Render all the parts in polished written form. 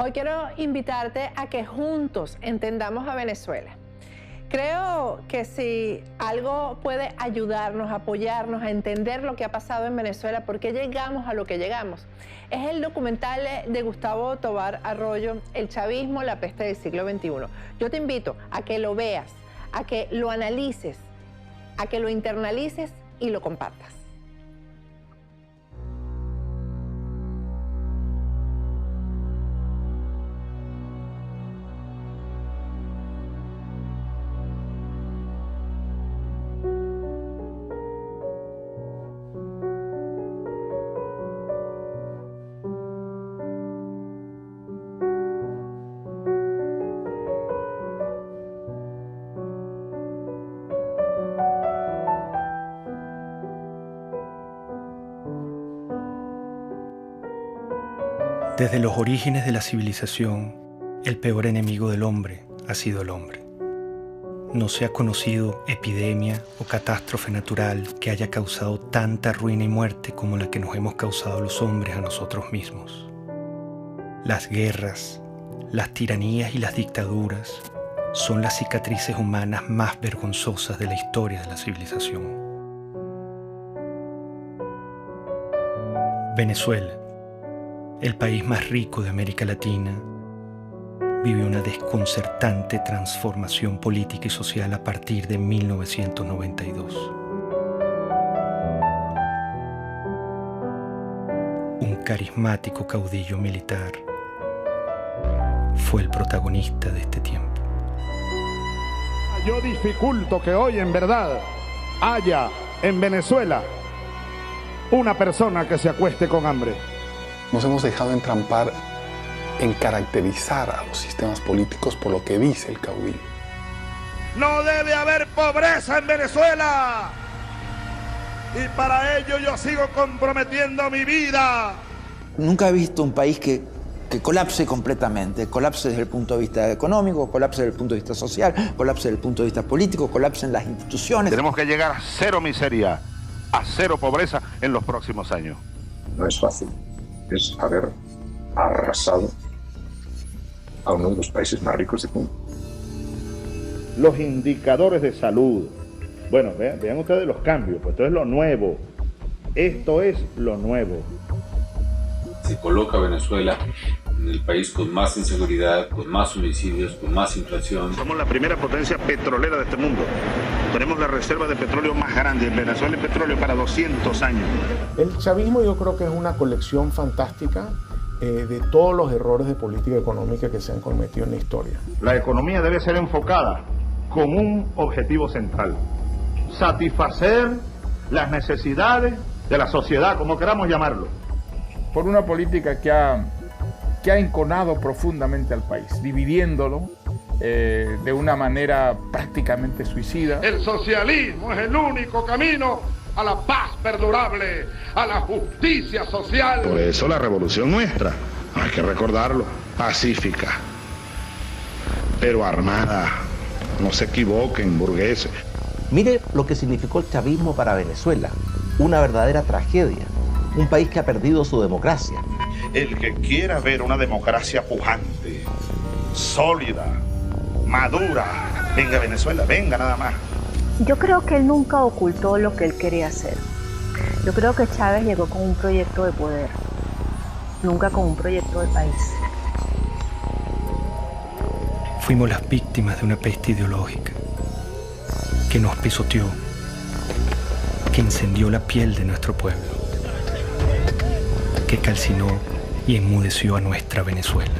Hoy quiero invitarte a que juntos entendamos a Venezuela. Creo que si algo puede ayudarnos, apoyarnos a entender lo que ha pasado en Venezuela, por qué llegamos a lo que llegamos, es el documental de Gustavo Tovar Arroyo, El chavismo, la peste del siglo XXI. Yo te invito a que lo veas, a que lo analices, a que lo internalices y lo compartas. Desde los orígenes de la civilización, el peor enemigo del hombre ha sido el hombre. No se ha conocido epidemia o catástrofe natural que haya causado tanta ruina y muerte como la que nos hemos causado los hombres a nosotros mismos. Las guerras, las tiranías y las dictaduras son las cicatrices humanas más vergonzosas de la historia de la civilización. Venezuela, el país más rico de América Latina, vive una desconcertante transformación política y social a partir de 1992. Un carismático caudillo militar fue el protagonista de este tiempo. Yo dificulto que hoy en verdad haya en Venezuela una persona que se acueste con hambre. Nos hemos dejado entrampar en caracterizar a los sistemas políticos por lo que dice el caudillo. No debe haber pobreza en Venezuela. Y para ello yo sigo comprometiendo mi vida. Nunca he visto un país que colapse completamente. Colapse desde el punto de vista económico, colapse desde el punto de vista social, colapse desde el punto de vista político, colapse en las instituciones. Tenemos que llegar a cero miseria, a cero pobreza en los próximos años. No es fácil. Es haber arrasado a uno de los países más ricos del mundo. Los indicadores de salud. Bueno, vean ustedes los cambios, pues esto es lo nuevo. Esto es lo nuevo. Se coloca a Venezuela en el país con más inseguridad, con más homicidios, con más inflación. Somos la primera potencia petrolera de este mundo. Tenemos la reserva de petróleo más grande. En Venezuela hay petróleo para 200 años. El chavismo yo creo que es una colección fantástica de todos los errores de política económica que se han cometido en la historia. La economía debe ser enfocada con un objetivo central: satisfacer las necesidades de la sociedad, como queramos llamarlo. Por una política que ha enconado profundamente al país, dividiéndolo de una manera prácticamente suicida. El socialismo es el único camino a la paz perdurable, a la justicia social. Por eso la revolución nuestra, hay que recordarlo, pacífica, pero armada. No se equivoquen, burgueses. Mire lo que significó el chavismo para Venezuela. Una verdadera tragedia. Un país que ha perdido su democracia. El que quiera ver una democracia pujante, sólida, madura, venga a Venezuela, venga nada más. Yo creo que él nunca ocultó lo que él quería hacer. Yo creo que Chávez llegó con un proyecto de poder, nunca con un proyecto de país. Fuimos las víctimas de una peste ideológica que nos pisoteó, que incendió la piel de nuestro pueblo, que calcinó y enmudeció a nuestra Venezuela.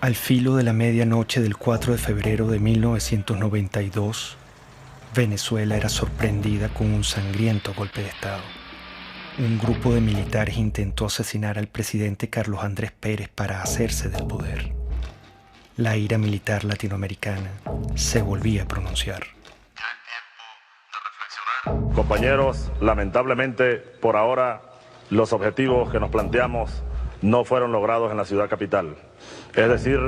Al filo de la medianoche del 4 de febrero de 1992, Venezuela era sorprendida con un sangriento golpe de Estado. Un grupo de militares intentó asesinar al presidente Carlos Andrés Pérez para hacerse del poder. La ira militar latinoamericana se volvía a pronunciar. Compañeros, lamentablemente, por ahora, los objetivos que nos planteamos no fueron logrados en la ciudad capital. Es decir,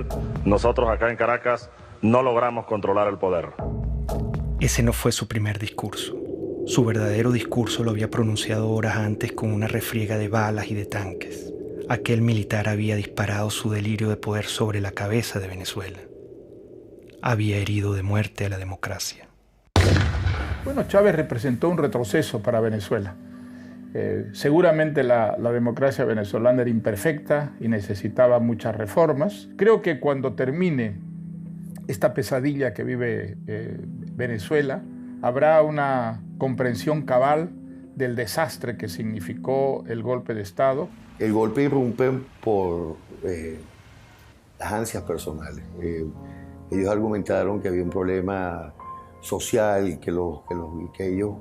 nosotros acá en Caracas no logramos controlar el poder. Ese no fue su primer discurso. Su verdadero discurso lo había pronunciado horas antes con una refriega de balas y de tanques. Aquel militar había disparado su delirio de poder sobre la cabeza de Venezuela. Había herido de muerte a la democracia. Bueno, Chávez representó un retroceso para Venezuela. Seguramente la democracia venezolana era imperfecta y necesitaba muchas reformas. Creo que cuando termine esta pesadilla que vive Venezuela, habrá una comprensión cabal del desastre que significó el golpe de Estado. El golpe irrumpe por las ansias personales. Ellos argumentaron que había un problema social, que ellos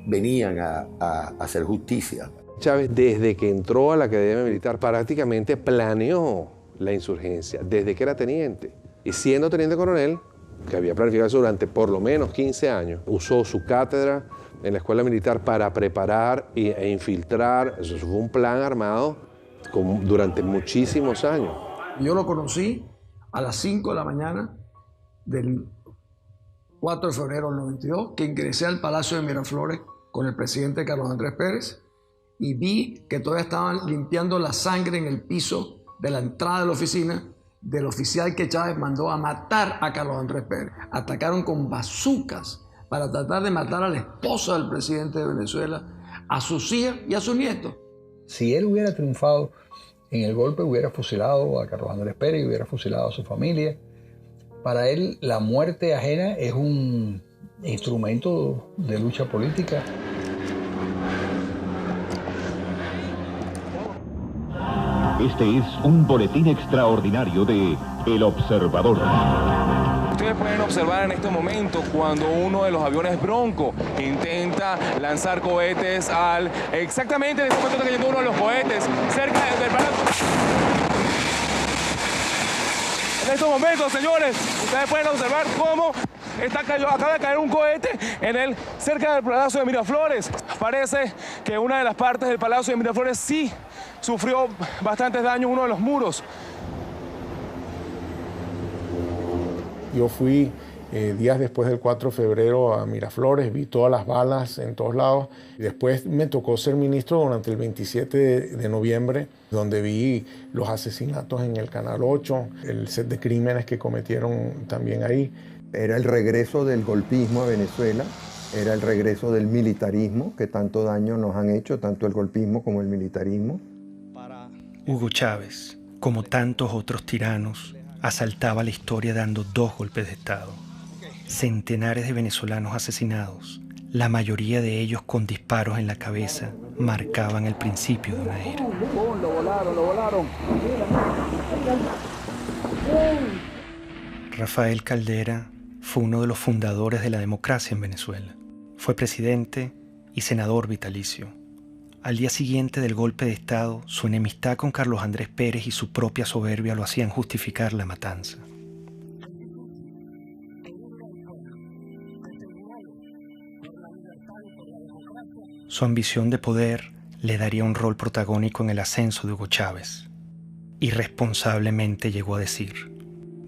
venían a hacer justicia. Chávez, desde que entró a la Academia Militar, prácticamente planeó la insurgencia, desde que era teniente. Y siendo teniente coronel, que había planificado eso durante por lo menos 15 años, usó su cátedra en la escuela militar para preparar e infiltrar. Eso fue un plan armado durante muchísimos años. Yo lo conocí a las 5 de la mañana del 4 de febrero del 92, que ingresé al Palacio de Miraflores con el presidente Carlos Andrés Pérez y vi que todavía estaban limpiando la sangre en el piso de la entrada de la oficina del oficial que Chávez mandó a matar a Carlos Andrés Pérez. Atacaron con bazucas para tratar de matar a la esposa del presidente de Venezuela, a sus hijas y a sus nietos. Si él hubiera triunfado en el golpe, hubiera fusilado a Carlos Andrés Pérez y hubiera fusilado a su familia. Para él, la muerte ajena es un instrumento de lucha política. Este es un boletín extraordinario de El Observador. Ustedes pueden observar en este momento cuando uno de los aviones Bronco intenta lanzar cohetes al... Exactamente en este momento está cayendo uno de los cohetes cerca del Palacio. En estos momentos, señores, ustedes pueden observar cómo acaba de caer un cohete cerca del Palacio de Miraflores. Parece que una de las partes del Palacio de Miraflores sí sufrió bastantes daños, uno de los muros. Yo fui días después del 4 de febrero a Miraflores, vi todas las balas en todos lados. Y después me tocó ser ministro durante el 27 de noviembre, donde vi los asesinatos en el Canal 8, el set de crímenes que cometieron también ahí. Era el regreso del golpismo a Venezuela, era el regreso del militarismo, que tanto daño nos han hecho, tanto el golpismo como el militarismo. Hugo Chávez, como tantos otros tiranos, asaltaba la historia dando 2 golpes de Estado. Centenares de venezolanos asesinados, la mayoría de ellos con disparos en la cabeza, marcaban el principio de una era. Lo volaron. Rafael Caldera fue uno de los fundadores de la democracia en Venezuela. Fue presidente y senador vitalicio. Al día siguiente del golpe de Estado, su enemistad con Carlos Andrés Pérez y su propia soberbia lo hacían justificar la matanza. Su ambición de poder le daría un rol protagónico en el ascenso de Hugo Chávez. Irresponsablemente llegó a decir: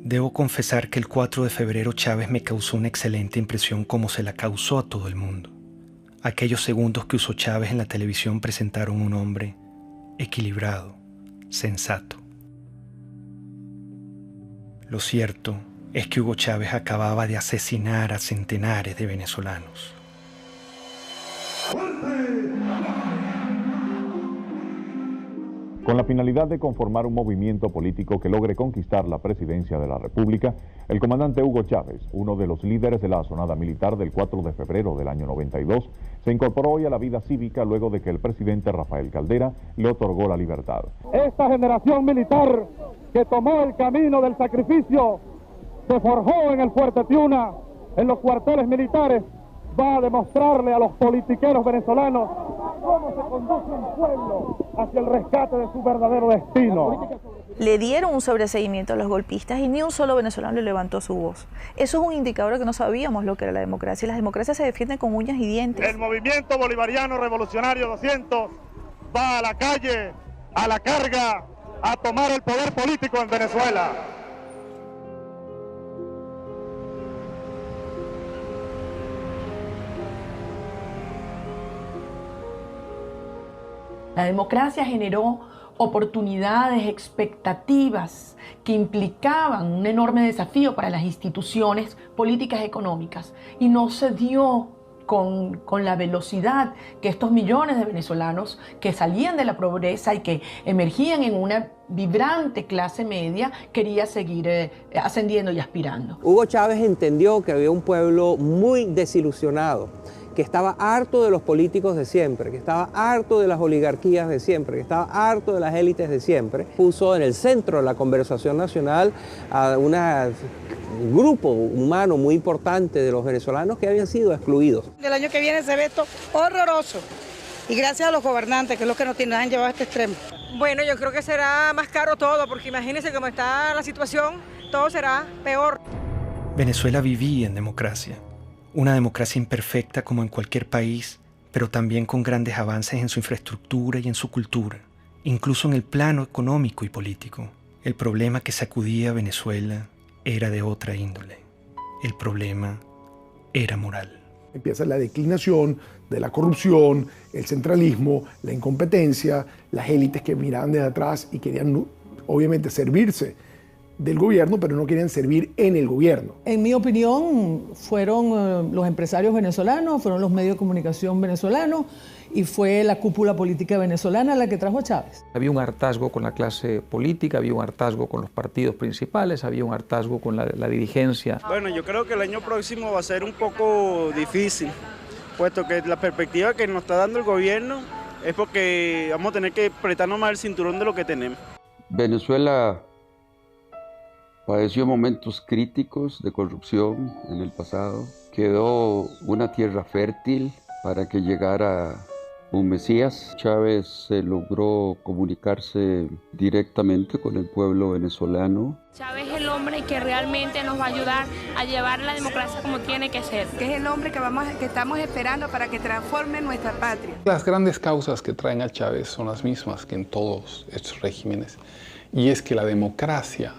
debo confesar que el 4 de febrero Chávez me causó una excelente impresión como se la causó a todo el mundo. Aquellos segundos que usó Chávez en la televisión presentaron un hombre equilibrado, sensato. Lo cierto es que Hugo Chávez acababa de asesinar a centenares de venezolanos. Con la finalidad de conformar un movimiento político que logre conquistar la presidencia de la República, el comandante Hugo Chávez, uno de los líderes de la asonada militar del 4 de febrero del año 92, se incorporó hoy a la vida cívica luego de que el presidente Rafael Caldera le otorgó la libertad. Esta generación militar que tomó el camino del sacrificio se forjó en el Fuerte Tiuna, en los cuarteles militares, va a demostrarle a los politiqueros venezolanos cómo se conduce un pueblo hacia el rescate de su verdadero destino. Le dieron un sobreseimiento a los golpistas y ni un solo venezolano le levantó su voz. Eso es un indicador de que no sabíamos lo que era la democracia. Las democracias se defienden con uñas y dientes. El movimiento bolivariano revolucionario 200 va a la calle, a la carga, a tomar el poder político en Venezuela. La democracia generó oportunidades, expectativas que implicaban un enorme desafío para las instituciones políticas y económicas, y no se dio con la velocidad que estos millones de venezolanos que salían de la pobreza y que emergían en una vibrante clase media quería seguir ascendiendo y aspirando. Hugo Chávez entendió que había un pueblo muy desilusionado, que estaba harto de los políticos de siempre, que estaba harto de las oligarquías de siempre, que estaba harto de las élites de siempre. Puso en el centro de la conversación nacional a un grupo humano muy importante de los venezolanos que habían sido excluidos. El año que viene se ve esto horroroso, y gracias a los gobernantes, que es lo que nos han llevado a este extremo. Bueno, yo creo que será más caro todo, porque imagínense cómo está la situación, todo será peor. Venezuela vivía en democracia. Una democracia imperfecta como en cualquier país, pero también con grandes avances en su infraestructura y en su cultura, incluso en el plano económico y político. El problema que sacudía a Venezuela era de otra índole. El problema era moral. Empieza la declinación de la corrupción, el centralismo, la incompetencia, las élites que miraban desde atrás y querían obviamente servirse del gobierno, pero no querían servir en el gobierno. En mi opinión, fueron los empresarios venezolanos, fueron los medios de comunicación venezolanos y fue la cúpula política venezolana la que trajo a Chávez. Había un hartazgo con la clase política, había un hartazgo con los partidos principales, había un hartazgo con la dirigencia. Bueno, yo creo que el año próximo va a ser un poco difícil, puesto que la perspectiva que nos está dando el gobierno es porque vamos a tener que apretarnos más el cinturón de lo que tenemos. Venezuela padeció momentos críticos de corrupción en el pasado. Quedó una tierra fértil para que llegara un Mesías. Chávez se logró comunicarse directamente con el pueblo venezolano. Chávez es el hombre que realmente nos va a ayudar a llevar la democracia como tiene que ser. Que es el hombre que estamos esperando para que transforme nuestra patria. Las grandes causas que traen a Chávez son las mismas que en todos estos regímenes, y es que la democracia,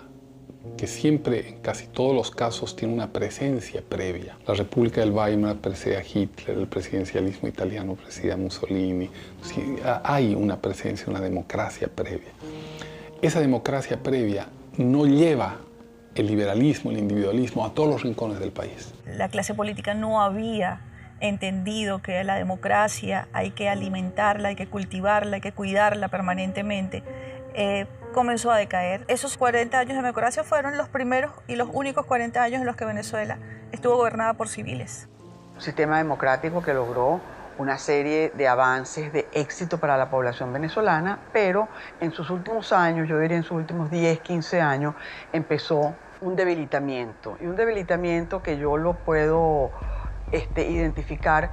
que siempre, en casi todos los casos, tiene una presencia previa. La República del Weimar precede a Hitler, el presidencialismo italiano precede a Mussolini. Sí, hay una presencia, una democracia previa. Esa democracia previa no lleva el liberalismo, el individualismo a todos los rincones del país. La clase política no había entendido que la democracia hay que alimentarla, hay que cultivarla, hay que cuidarla permanentemente. Comenzó a decaer. Esos 40 años de democracia fueron los primeros y los únicos 40 años en los que Venezuela estuvo gobernada por civiles. Un sistema democrático que logró una serie de avances de éxito para la población venezolana, pero en sus últimos años, yo diría en sus últimos 10, 15 años, empezó un debilitamiento. Y un debilitamiento que yo lo puedo identificar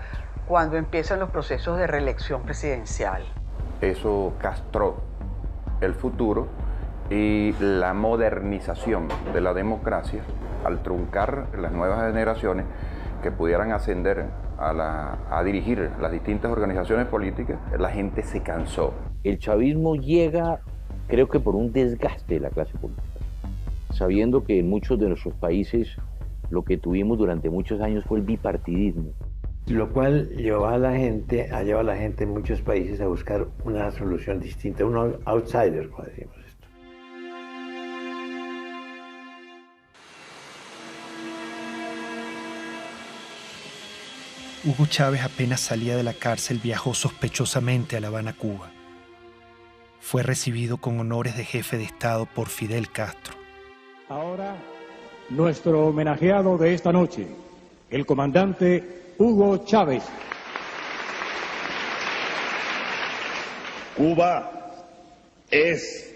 cuando empiezan los procesos de reelección presidencial. Eso castró el futuro y la modernización de la democracia al truncar las nuevas generaciones que pudieran ascender a dirigir las distintas organizaciones políticas. La gente se cansó. El chavismo llega, creo que por un desgaste de la clase política, sabiendo que en muchos de nuestros países lo que tuvimos durante muchos años fue el bipartidismo. Lo cual ha llevado a la gente en muchos países a buscar una solución distinta, un outsider, como decimos esto. Hugo Chávez apenas salía de la cárcel viajó sospechosamente a La Habana, Cuba. Fue recibido con honores de jefe de Estado por Fidel Castro. Ahora, nuestro homenajeado de esta noche, el comandante Hugo Chávez. Cuba es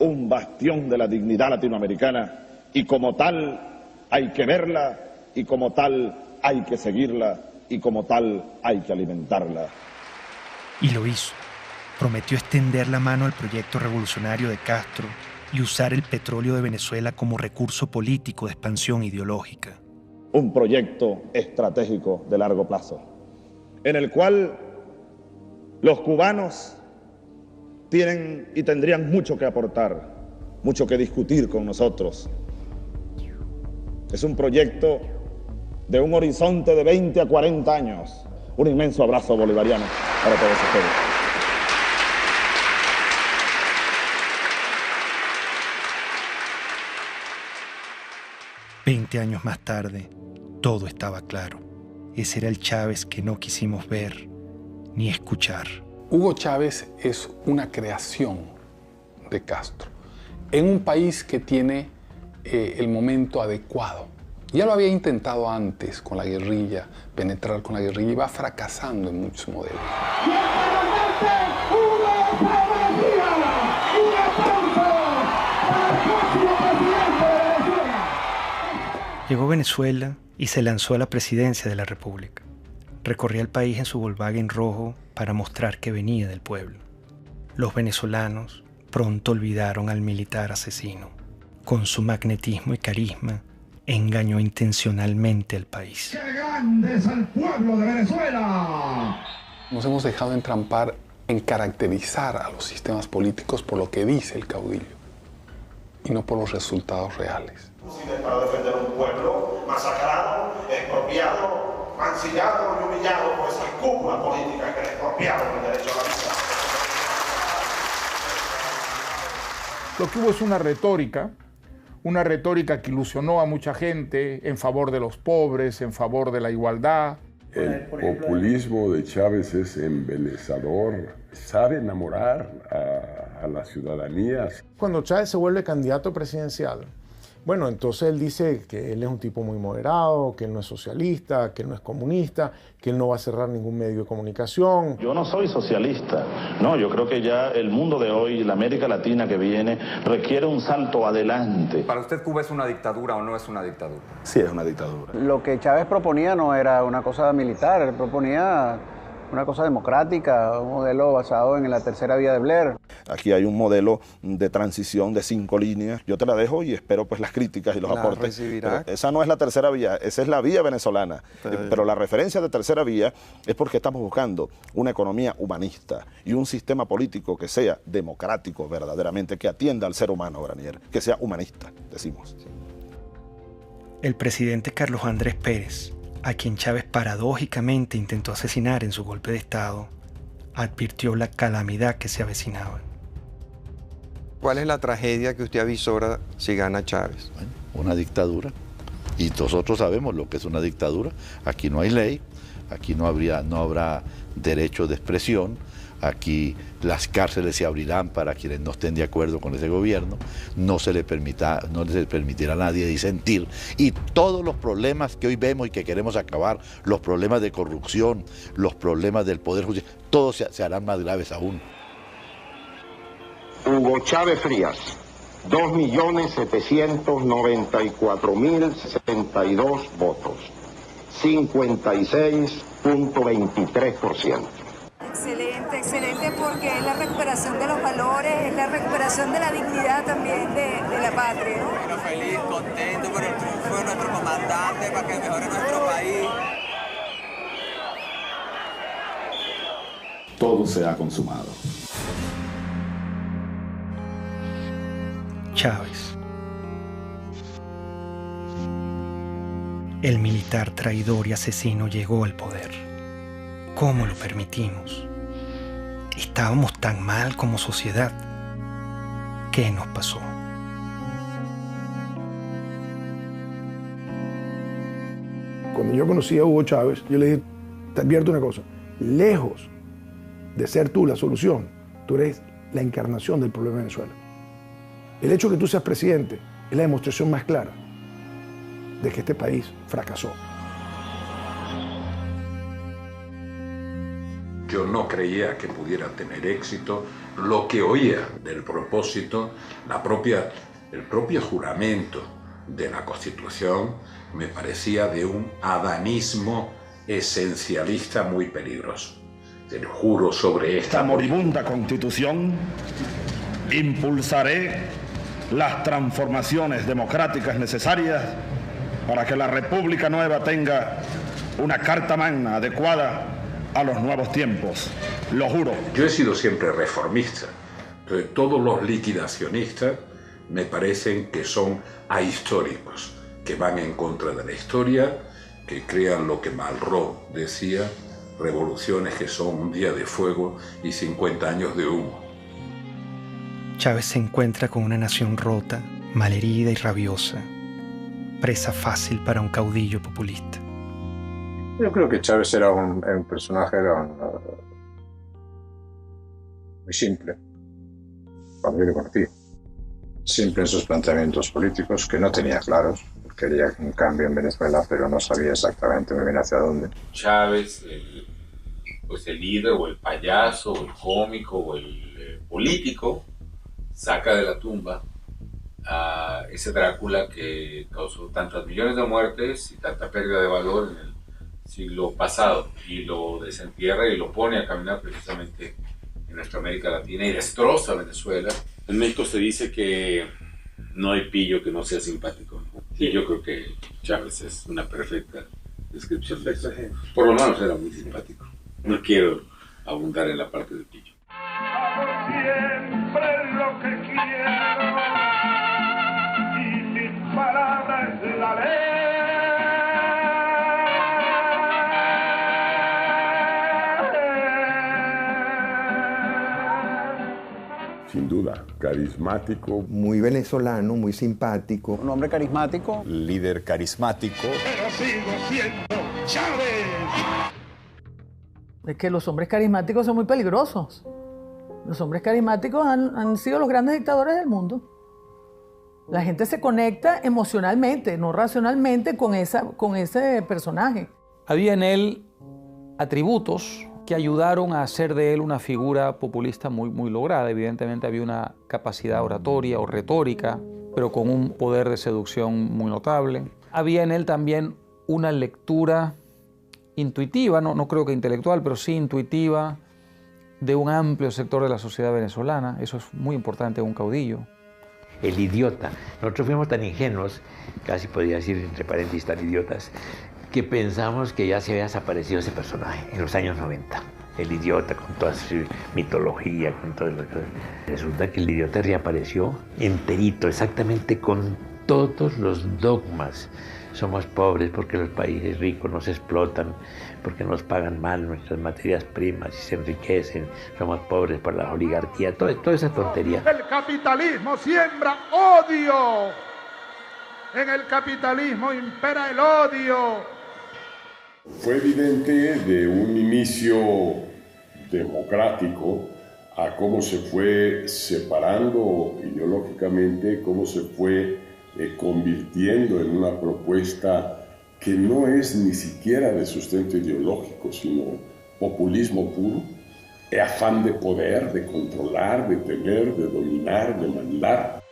un bastión de la dignidad latinoamericana y como tal hay que verla y como tal hay que seguirla y como tal hay que alimentarla. Y lo hizo. Prometió extender la mano al proyecto revolucionario de Castro y usar el petróleo de Venezuela como recurso político de expansión ideológica. Un proyecto estratégico de largo plazo, en el cual los cubanos tienen y tendrían mucho que aportar, mucho que discutir con nosotros. Es un proyecto de un horizonte de 20 a 40 años. Un inmenso abrazo bolivariano para todos ustedes. Veinte años más tarde, todo estaba claro. Ese era el Chávez que no quisimos ver ni escuchar. Hugo Chávez es una creación de Castro en un país que tiene el momento adecuado. Ya lo había intentado antes con la guerrilla, penetrar con la guerrilla, y va fracasando en muchos modelos. Llegó a Venezuela y se lanzó a la presidencia de la República. Recorría el país en su Volkswagen rojo para mostrar que venía del pueblo. Los venezolanos pronto olvidaron al militar asesino. Con su magnetismo y carisma, engañó intencionalmente al país. ¡Qué grande es el pueblo de Venezuela! Nos hemos dejado entrampar en caracterizar a los sistemas políticos por lo que dice el caudillo y no por los resultados reales. Para defender un pueblo masacrado, expropiado, mancillado y humillado por esas cúpulas políticas que le expropiaron el derecho a la vida. Lo que hubo es una retórica que ilusionó a mucha gente en favor de los pobres, en favor de la igualdad. El populismo de Chávez es embelezador, sabe enamorar a la ciudadanía. Cuando Chávez se vuelve candidato presidencial, bueno, entonces él dice que él es un tipo muy moderado, que él no es socialista, que él no es comunista, que él no va a cerrar ningún medio de comunicación. Yo no soy socialista, no, yo creo que ya el mundo de hoy, la América Latina que viene, requiere un salto adelante. ¿Para usted Cuba es una dictadura o no es una dictadura? Sí, es una dictadura. Lo que Chávez proponía no era una cosa militar, él proponía una cosa democrática, un modelo basado en la tercera vía de Blair. Aquí hay un modelo de transición de 5 líneas. Yo te la dejo y espero pues las críticas y los aportes. Pero esa no es la tercera vía, esa es la vía venezolana. Pero la referencia de tercera vía es porque estamos buscando una economía humanista y un sistema político que sea democrático verdaderamente, que atienda al ser humano, Granier, que sea humanista, decimos. El presidente Carlos Andrés Pérez, a quien Chávez paradójicamente intentó asesinar en su golpe de Estado, advirtió la calamidad que se avecinaba. ¿Cuál es la tragedia que usted avisora si gana Chávez? Bueno, una dictadura. Y nosotros sabemos lo que es una dictadura. Aquí no hay ley, aquí no habrá derecho de expresión, aquí las cárceles se abrirán para quienes no estén de acuerdo con ese gobierno, no se le permitirá a nadie disentir, y todos los problemas que hoy vemos y que queremos acabar, los problemas de corrupción, los problemas del Poder Judicial, todos se harán más graves aún. Hugo Chávez Frías, 2.794.062 votos, 56.23%. Excelente, excelente, porque es la recuperación de los valores, es la recuperación de la dignidad también de la patria. Bueno, feliz, contento por el triunfo de nuestro comandante para que mejore nuestro país. Todo se ha consumado. Chávez. El militar traidor y asesino llegó al poder. ¿Cómo lo permitimos? ¿Estábamos tan mal como sociedad? ¿Qué nos pasó? Cuando yo conocí a Hugo Chávez, yo le dije, te advierto una cosa, lejos de ser tú la solución, tú eres la encarnación del problema de Venezuela. El hecho de que tú seas presidente es la demostración más clara de que este país fracasó. Yo no creía que pudiera tener éxito. Lo que oía del propósito, el propio juramento de la Constitución, me parecía de un adanismo esencialista muy peligroso. Te juro sobre esta moribunda Constitución, impulsaré las transformaciones democráticas necesarias para que la República Nueva tenga una carta magna adecuada a los nuevos tiempos. Lo juro. Yo he sido siempre reformista. Entonces, todos los liquidacionistas me parecen que son ahistóricos, que van en contra de la historia, que crean lo que Malraux decía, revoluciones que son un día de fuego y 50 años de humo. Chávez se encuentra con una nación rota, malherida y rabiosa, presa fácil para un caudillo populista. Yo creo que Chávez era un personaje muy simple, cuando yo le conocí. Simple en sus planteamientos políticos, que no tenía claros. Quería un cambio en Venezuela, pero no sabía exactamente muy bien hacia dónde. Chávez, el líder o el payaso o el cómico o el político, saca de la tumba a ese Drácula que causó tantas millones de muertes y tanta pérdida de valor en el siglo pasado, y lo desentierra y lo pone a caminar precisamente en nuestra América Latina y destroza Venezuela. En México se dice que no hay pillo que no sea simpático, ¿no? Y yo creo que Chávez es una perfecta descripción de eso. Por lo menos era muy simpático. No quiero abundar en la parte del pillo. Siempre lo que quiero y mis palabras es la ley. Sin duda, carismático. Muy venezolano, muy simpático. Un hombre carismático. Líder carismático. Pero sigo siendo Chávez. Es que los hombres carismáticos son muy peligrosos. Los hombres carismáticos han sido los grandes dictadores del mundo. La gente se conecta emocionalmente, no racionalmente, con ese personaje. Había en él atributos que ayudaron a hacer de él una figura populista muy lograda. Evidentemente había una capacidad oratoria o retórica, pero con un poder de seducción muy notable. Había en él también una lectura intuitiva, no creo que intelectual, pero sí intuitiva, de un amplio sector de la sociedad venezolana. Eso es muy importante en un caudillo. El idiota. Nosotros fuimos tan ingenuos, casi podría decir entre paréntesis tan idiotas, que pensamos que ya se había desaparecido ese personaje en los años 90. El idiota con toda su mitología, con todo lo que... Resulta que el idiota reapareció enterito, exactamente con todos los dogmas. Somos pobres porque los países ricos nos explotan, porque nos pagan mal nuestras materias primas y se enriquecen. Somos pobres por la oligarquía, toda esa tontería. El capitalismo siembra odio. En el capitalismo impera el odio. Fue evidente de un inicio democrático a cómo se fue separando ideológicamente, cómo se fue convirtiendo en una propuesta que no es ni siquiera de sustento ideológico, sino populismo puro, afán de poder, de controlar, de tener, de dominar, de mandar.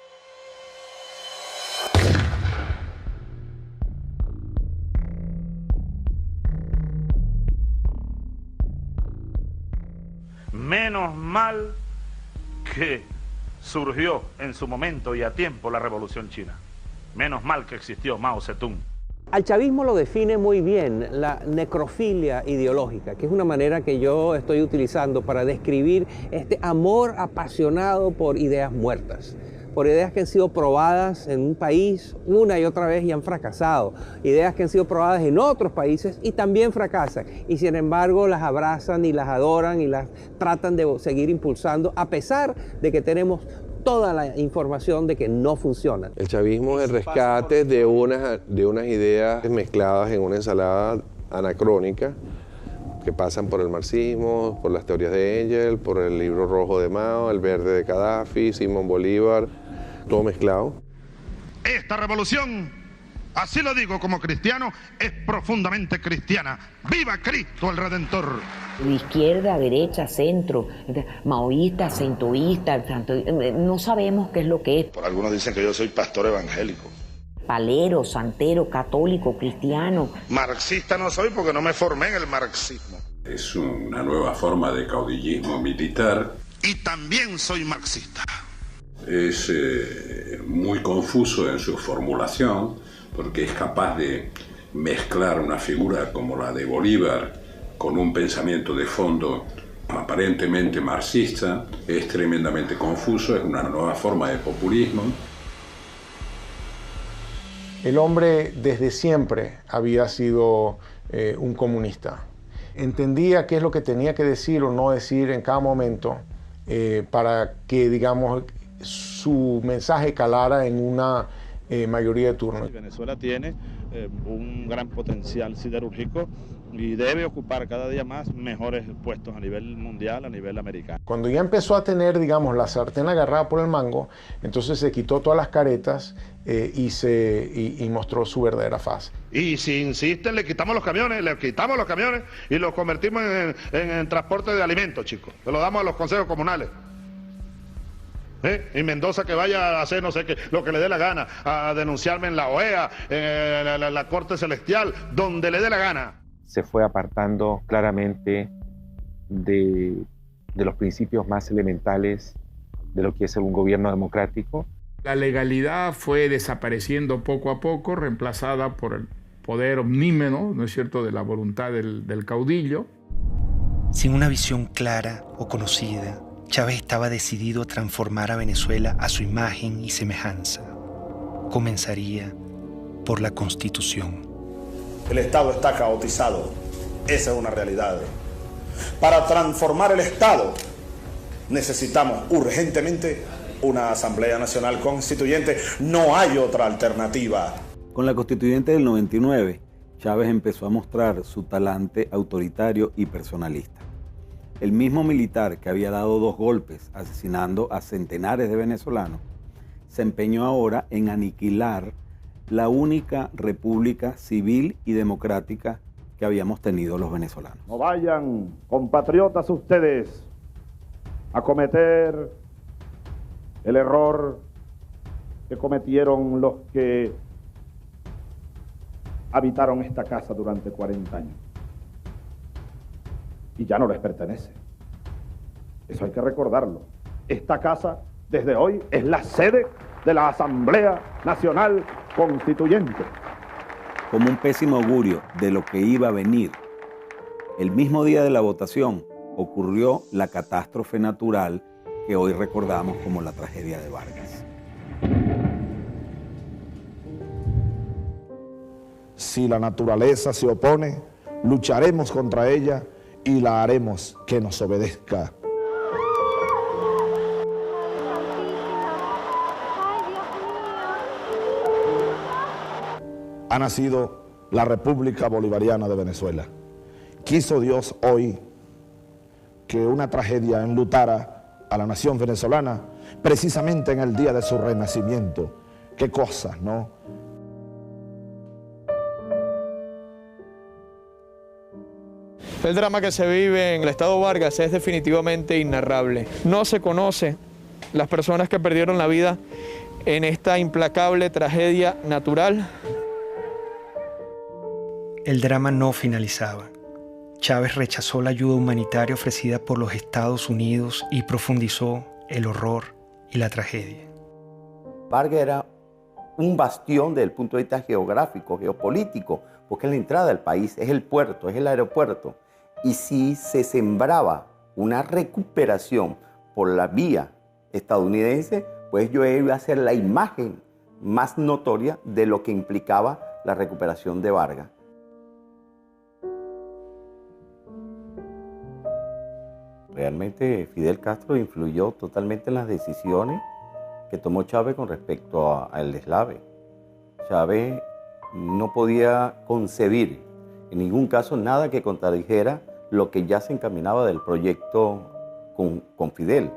Menos mal que surgió en su momento y a tiempo la Revolución China. Menos mal que existió Mao Zedong. Al chavismo lo define muy bien la necrofilia ideológica, que es una manera que yo estoy utilizando para describir este amor apasionado por ideas muertas, por ideas que han sido probadas en un país una y otra vez y han fracasado, ideas que han sido probadas en otros países y también fracasan, y sin embargo las abrazan y las adoran y las tratan de seguir impulsando a pesar de que tenemos toda la información de que no funciona. El chavismo es el rescate de unas ideas mezcladas en una ensalada anacrónica que pasan por el marxismo, por las teorías de Engels, por el libro rojo de Mao, el verde de Gaddafi, Simón Bolívar, todo mezclado. Esta revolución, así lo digo como cristiano, es profundamente cristiana. ¡Viva Cristo el Redentor! De izquierda, derecha, centro, maoísta, centroísta, no sabemos qué es lo que es. Por algunos dicen que yo soy pastor evangélico. palero, santero, católico, cristiano. Marxista no soy porque no me formé en el marxismo. Es una nueva forma de caudillismo militar. Y también soy marxista. Es muy confuso en su formulación porque es capaz de mezclar una figura como la de Bolívar con un pensamiento de fondo aparentemente marxista. Es tremendamente confuso, es una nueva forma de populismo. El hombre desde siempre había sido un comunista. Entendía qué es lo que tenía que decir o no decir en cada momento para que, digamos, su mensaje calara en una mayoría de turnos. Venezuela tiene un gran potencial siderúrgico y debe ocupar cada día más mejores puestos a nivel mundial, a nivel americano. Cuando ya empezó a tener, digamos, la sartén agarrada por el mango, entonces se quitó todas las caretas y mostró su verdadera faz. Y si insisten, le quitamos los camiones y los convertimos en transporte de alimentos, chicos. Se lo damos a los consejos comunales. Y Mendoza que vaya a hacer no sé qué, lo que le dé la gana, a denunciarme en la OEA, en la Corte Celestial, donde le dé la gana. Se fue apartando claramente de los principios más elementales de lo que es un gobierno democrático. La legalidad fue desapareciendo poco a poco, reemplazada por el poder omnímodo, ¿no es cierto?, de la voluntad del caudillo. Sin una visión clara o conocida, Chávez estaba decidido a transformar a Venezuela a su imagen y semejanza. Comenzaría por la Constitución. El Estado está caotizado. Esa es una realidad. Para transformar el Estado necesitamos urgentemente una Asamblea Nacional Constituyente. No hay otra alternativa. Con la Constituyente del 99, Chávez empezó a mostrar su talante autoritario y personalista. El mismo militar que había dado 2 golpes asesinando a centenares de venezolanos, se empeñó ahora en aniquilar la única república civil y democrática que habíamos tenido los venezolanos. No vayan, compatriotas, ustedes a cometer el error que cometieron los que habitaron esta casa durante 40 años. Y ya no les pertenece. Eso hay que recordarlo. Esta casa, desde hoy, es la sede de la Asamblea Nacional Constituyente. Como un pésimo augurio de lo que iba a venir, el mismo día de la votación ocurrió la catástrofe natural que hoy recordamos como la tragedia de Vargas. Si la naturaleza se opone, lucharemos contra ella y la haremos que nos obedezca. Ha nacido la República Bolivariana de Venezuela. Quiso Dios hoy que una tragedia enlutara a la nación venezolana precisamente en el día de su renacimiento. Qué cosas, ¿no? El drama que se vive en el estado Vargas es definitivamente inarrable. No se conoce las personas que perdieron la vida en esta implacable tragedia natural. El drama no finalizaba. Chávez rechazó la ayuda humanitaria ofrecida por los Estados Unidos y profundizó el horror y la tragedia. Vargas era un bastión desde el punto de vista geográfico, geopolítico, porque es la entrada del país, es el puerto, es el aeropuerto. Y si se sembraba una recuperación por la vía estadounidense, pues yo iba a ser la imagen más notoria de lo que implicaba la recuperación de Vargas. Realmente Fidel Castro influyó totalmente en las decisiones que tomó Chávez con respecto al deslave. Chávez no podía concebir en ningún caso nada que contradijera lo que ya se encaminaba del proyecto con Fidel.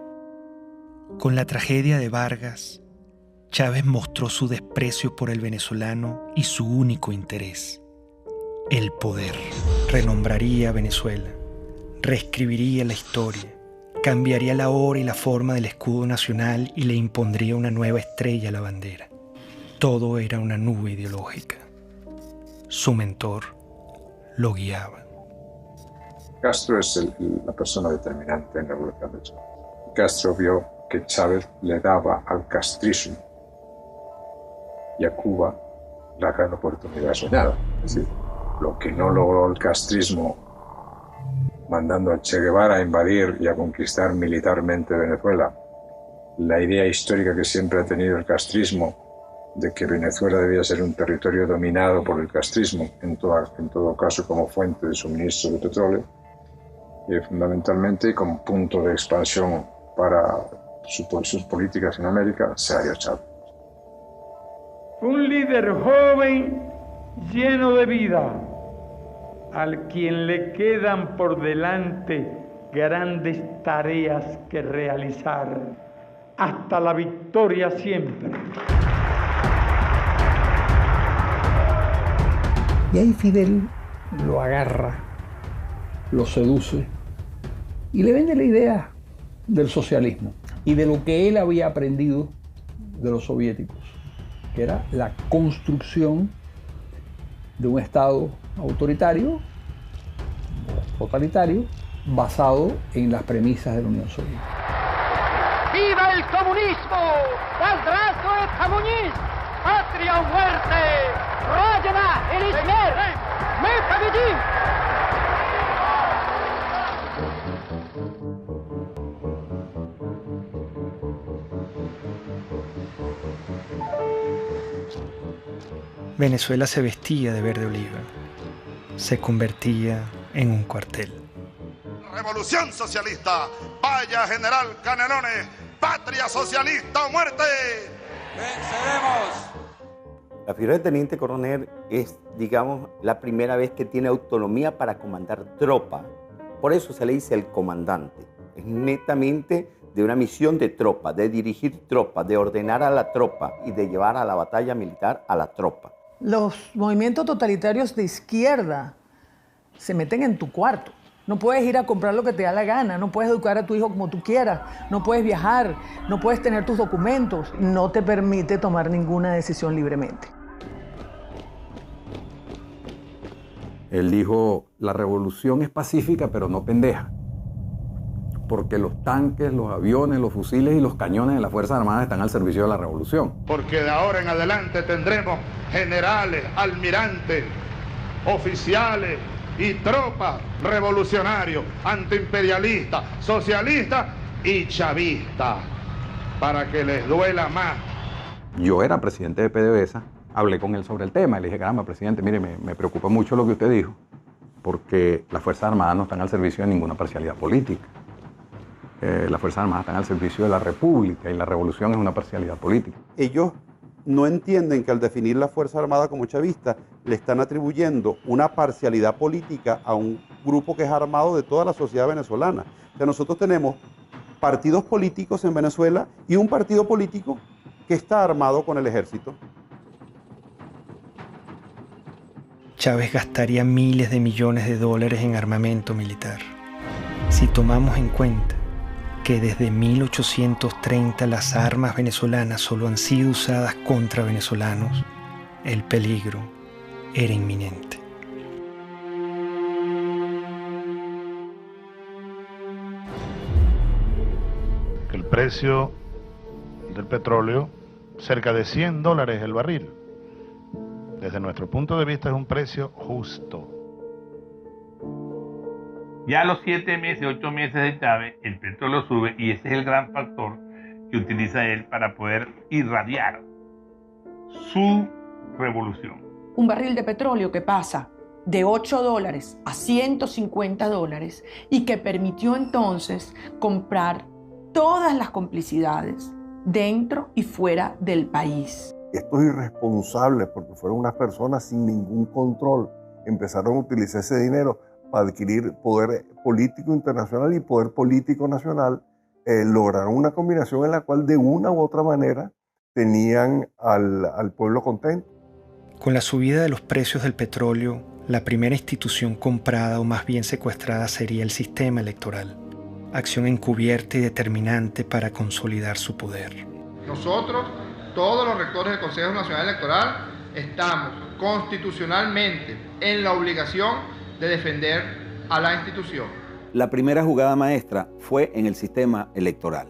Con la tragedia de Vargas, Chávez mostró su desprecio por el venezolano y su único interés, el poder. Renombraría a Venezuela, reescribiría la historia, cambiaría la hora y la forma del escudo nacional y le impondría una nueva estrella a la bandera. Todo era una nube ideológica. Su mentor lo guiaba. Castro es la persona determinante en la revolución de Chávez. Castro vio que Chávez le daba al castrismo y a Cuba la gran oportunidad soñada. Es decir, lo que no logró el castrismo mandando a Che Guevara a invadir y a conquistar militarmente Venezuela, la idea histórica que siempre ha tenido el castrismo de que Venezuela debía ser un territorio dominado por el castrismo, en todo caso como fuente de suministro de petróleo, fundamentalmente y como punto de expansión para sus políticas en América, Sergio Chávez. Un líder joven, lleno de vida, al quien le quedan por delante grandes tareas que realizar, hasta la victoria siempre. Y ahí Fidel lo agarra, lo seduce y le vende la idea del socialismo y de lo que él había aprendido de los soviéticos, que era la construcción de un Estado autoritario, totalitario, basado en las premisas de la Unión Soviética. ¡Viva el comunismo! ¡Здравствует коммунизм! ¡Patria o muerte! ¡Родина или смерть! ¡Мы победим! Venezuela se vestía de verde oliva. Se convertía en un cuartel. Revolución socialista, vaya General Canelones, patria socialista o muerte. ¡Venceremos! La figura de teniente coronel es, digamos, la primera vez que tiene autonomía para comandar tropa. Por eso se le dice el comandante. Es netamente de una misión de tropa, de dirigir tropa, de ordenar a la tropa y de llevar a la batalla militar a la tropa. Los movimientos totalitarios de izquierda se meten en tu cuarto. No puedes ir a comprar lo que te da la gana, no puedes educar a tu hijo como tú quieras, no puedes viajar, no puedes tener tus documentos, no te permite tomar ninguna decisión libremente. Él dijo, la revolución es pacífica pero no pendeja, porque los tanques, los aviones, los fusiles y los cañones de las Fuerzas Armadas están al servicio de la revolución. Porque de ahora en adelante tendremos generales, almirantes, oficiales y tropas revolucionarios, antiimperialistas, socialistas y chavistas, para que les duela más. Yo era presidente de PDVSA, hablé con él sobre el tema y le dije, caramba, presidente, mire, me preocupa mucho lo que usted dijo, porque las Fuerzas Armadas no están al servicio de ninguna parcialidad política. Las Fuerzas Armadas están al servicio de la República y la revolución es una parcialidad política. Ellos no entienden que al definir la Fuerza Armada como chavista le están atribuyendo una parcialidad política a un grupo que es armado de toda la sociedad venezolana. O sea, nosotros tenemos partidos políticos en Venezuela y un partido político que está armado con el ejército. Chávez gastaría miles de millones de dólares en armamento militar. Si tomamos en cuenta que desde 1830 las armas venezolanas solo han sido usadas contra venezolanos, el peligro era inminente. El precio del petróleo, cerca de $100 el barril. Desde nuestro punto de vista es un precio justo. Ya a los 7 meses, 8 meses de Chávez, el petróleo sube y ese es el gran factor que utiliza él para poder irradiar su revolución. Un barril de petróleo que pasa de $8 a $150 y que permitió entonces comprar todas las complicidades dentro y fuera del país. Estos irresponsables, porque fueron unas personas sin ningún control, empezaron a utilizar ese dinero para adquirir poder político internacional y poder político nacional, lograron una combinación en la cual de una u otra manera tenían al pueblo contento. Con la subida de los precios del petróleo, la primera institución comprada o más bien secuestrada sería el sistema electoral, acción encubierta y determinante para consolidar su poder. Nosotros todos los rectores del Consejo Nacional Electoral estamos constitucionalmente en la obligación de defender a la institución. La primera jugada maestra fue en el sistema electoral.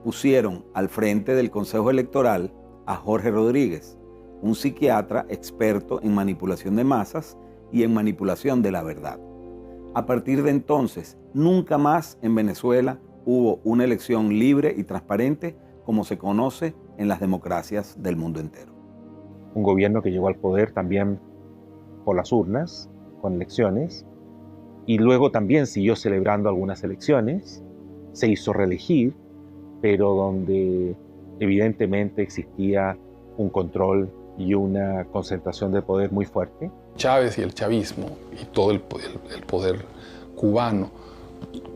Pusieron al frente del Consejo Electoral a Jorge Rodríguez, un psiquiatra experto en manipulación de masas y en manipulación de la verdad. A partir de entonces, nunca más en Venezuela hubo una elección libre y transparente como se conoce en las democracias del mundo entero. Un gobierno que llegó al poder también por las urnas, con elecciones, y luego también siguió celebrando algunas elecciones, se hizo reelegir, pero donde evidentemente existía un control y una concentración de poder muy fuerte. Chávez y el chavismo y todo el poder cubano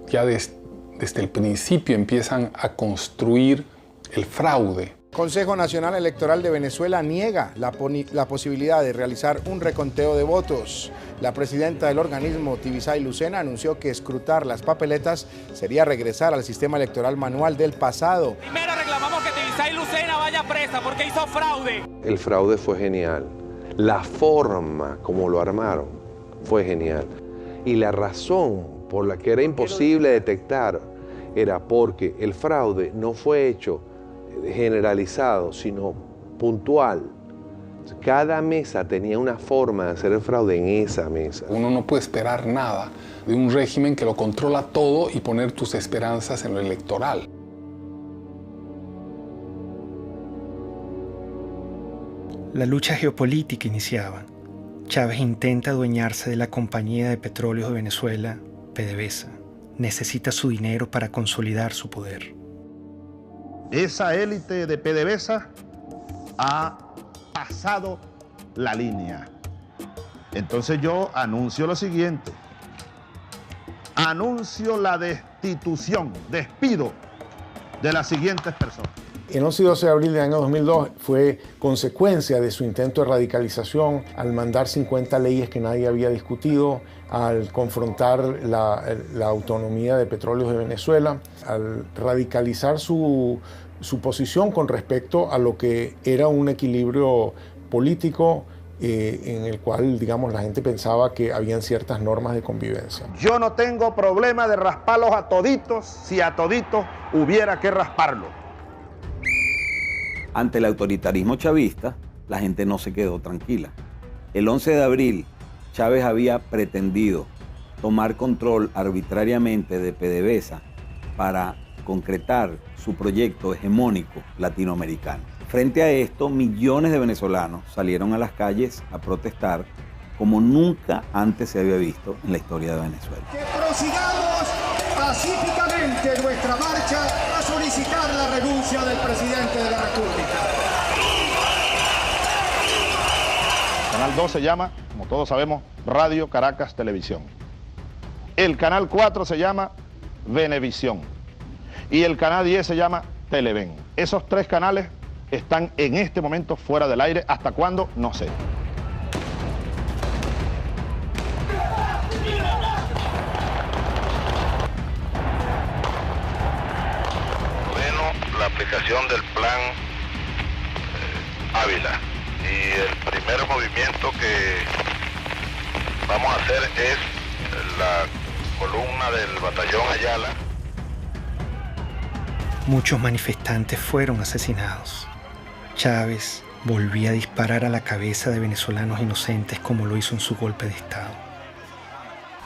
ya desde el principio empiezan a construir el fraude. Consejo Nacional Electoral de Venezuela niega la posibilidad de realizar un reconteo de votos. La presidenta del organismo, Tibisay Lucena, anunció que escrutar las papeletas sería regresar al sistema electoral manual del pasado. Primero reclamamos que Tibisay Lucena vaya presa porque hizo fraude. El fraude fue genial. La forma como lo armaron fue genial. Y la razón por la que era imposible detectar era porque el fraude no fue hecho generalizado, sino puntual. Cada mesa tenía una forma de hacer el fraude en esa mesa. Uno no puede esperar nada de un régimen que lo controla todo y poner tus esperanzas en lo electoral. La lucha geopolítica iniciaba. Chávez intenta adueñarse de la Compañía de Petróleos de Venezuela, PDVSA. Necesita su dinero para consolidar su poder. Esa élite de PDVSA ha pasado la línea. Entonces yo anuncio lo siguiente. Anuncio la destitución, despido de las siguientes personas. El 11 y 12 de abril del año 2002 fue consecuencia de su intento de radicalización al mandar 50 leyes que nadie había discutido, al confrontar la autonomía de Petróleos de Venezuela, al radicalizar su posición con respecto a lo que era un equilibrio político en el cual, digamos, la gente pensaba que habían ciertas normas de convivencia. Yo no tengo problema de rasparlos a toditos si a toditos hubiera que rasparlo. Ante el autoritarismo chavista, la gente no se quedó tranquila. El 11 de abril, Chávez había pretendido tomar control arbitrariamente de PDVSA para concretar su proyecto hegemónico latinoamericano. Frente a esto, millones de venezolanos salieron a las calles a protestar como nunca antes se había visto en la historia de Venezuela. Que prosigamos pacíficamente nuestra marcha a solicitar la renuncia del presidente de la República. El canal 2 se llama, como todos sabemos, Radio Caracas Televisión. El canal 4 se llama Venevisión. Y el canal 10 se llama Televen. Esos tres canales están en este momento fuera del aire. ¿Hasta cuándo? No sé. La aplicación del plan Ávila. Y el primer movimiento que vamos a hacer es la columna del batallón Ayala. Muchos manifestantes fueron asesinados. Chávez volvía a disparar a la cabeza de venezolanos inocentes como lo hizo en su golpe de Estado.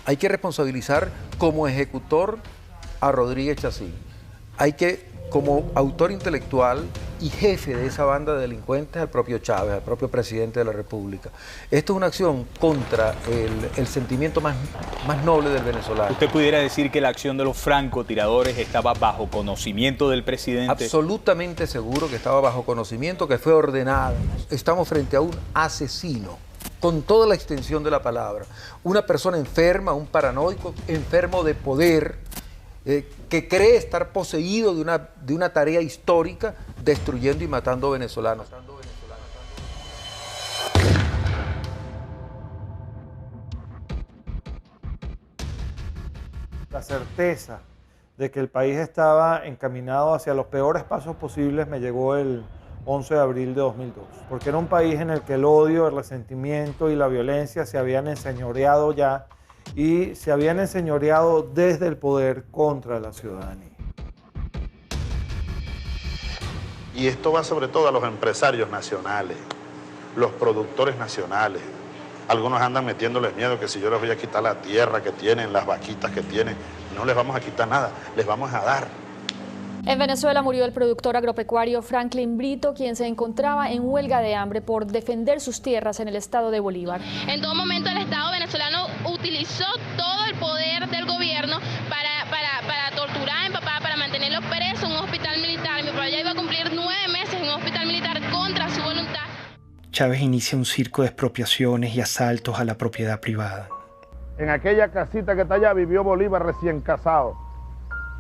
Hay que responsabilizar como ejecutor a Rodríguez Chacín. Hay que, como autor intelectual y jefe de esa banda de delincuentes, al propio Chávez, al propio presidente de la República. Esto es una acción contra el sentimiento más noble del venezolano. ¿Usted pudiera decir que la acción de los francotiradores estaba bajo conocimiento del presidente? Absolutamente seguro que estaba bajo conocimiento, que fue ordenada. Estamos frente a un asesino, con toda la extensión de la palabra. Una persona enferma, un paranoico, enfermo de poder, que cree estar poseído de una tarea histórica, destruyendo y matando venezolanos. La certeza de que el país estaba encaminado hacia los peores pasos posibles me llegó el 11 de abril de 2002, porque era un país en el que el odio, el resentimiento y la violencia se habían enseñoreado ya, y se habían enseñoreado desde el poder contra la ciudadanía. Y esto va sobre todo a los empresarios nacionales, los productores nacionales. Algunos andan metiéndoles miedo que si yo les voy a quitar la tierra que tienen, las vaquitas que tienen, no les vamos a quitar nada, les vamos a dar. En Venezuela murió el productor agropecuario Franklin Brito, quien se encontraba en huelga de hambre por defender sus tierras en el estado de Bolívar. En todo momento el Estado venezolano utilizó todo el poder del gobierno para torturar a mi papá, para mantenerlo preso en un hospital militar. Mi papá ya iba a cumplir 9 meses en un hospital militar contra su voluntad. Chávez inicia un circo de expropiaciones y asaltos a la propiedad privada. En aquella casita que está allá vivió Bolívar recién casado.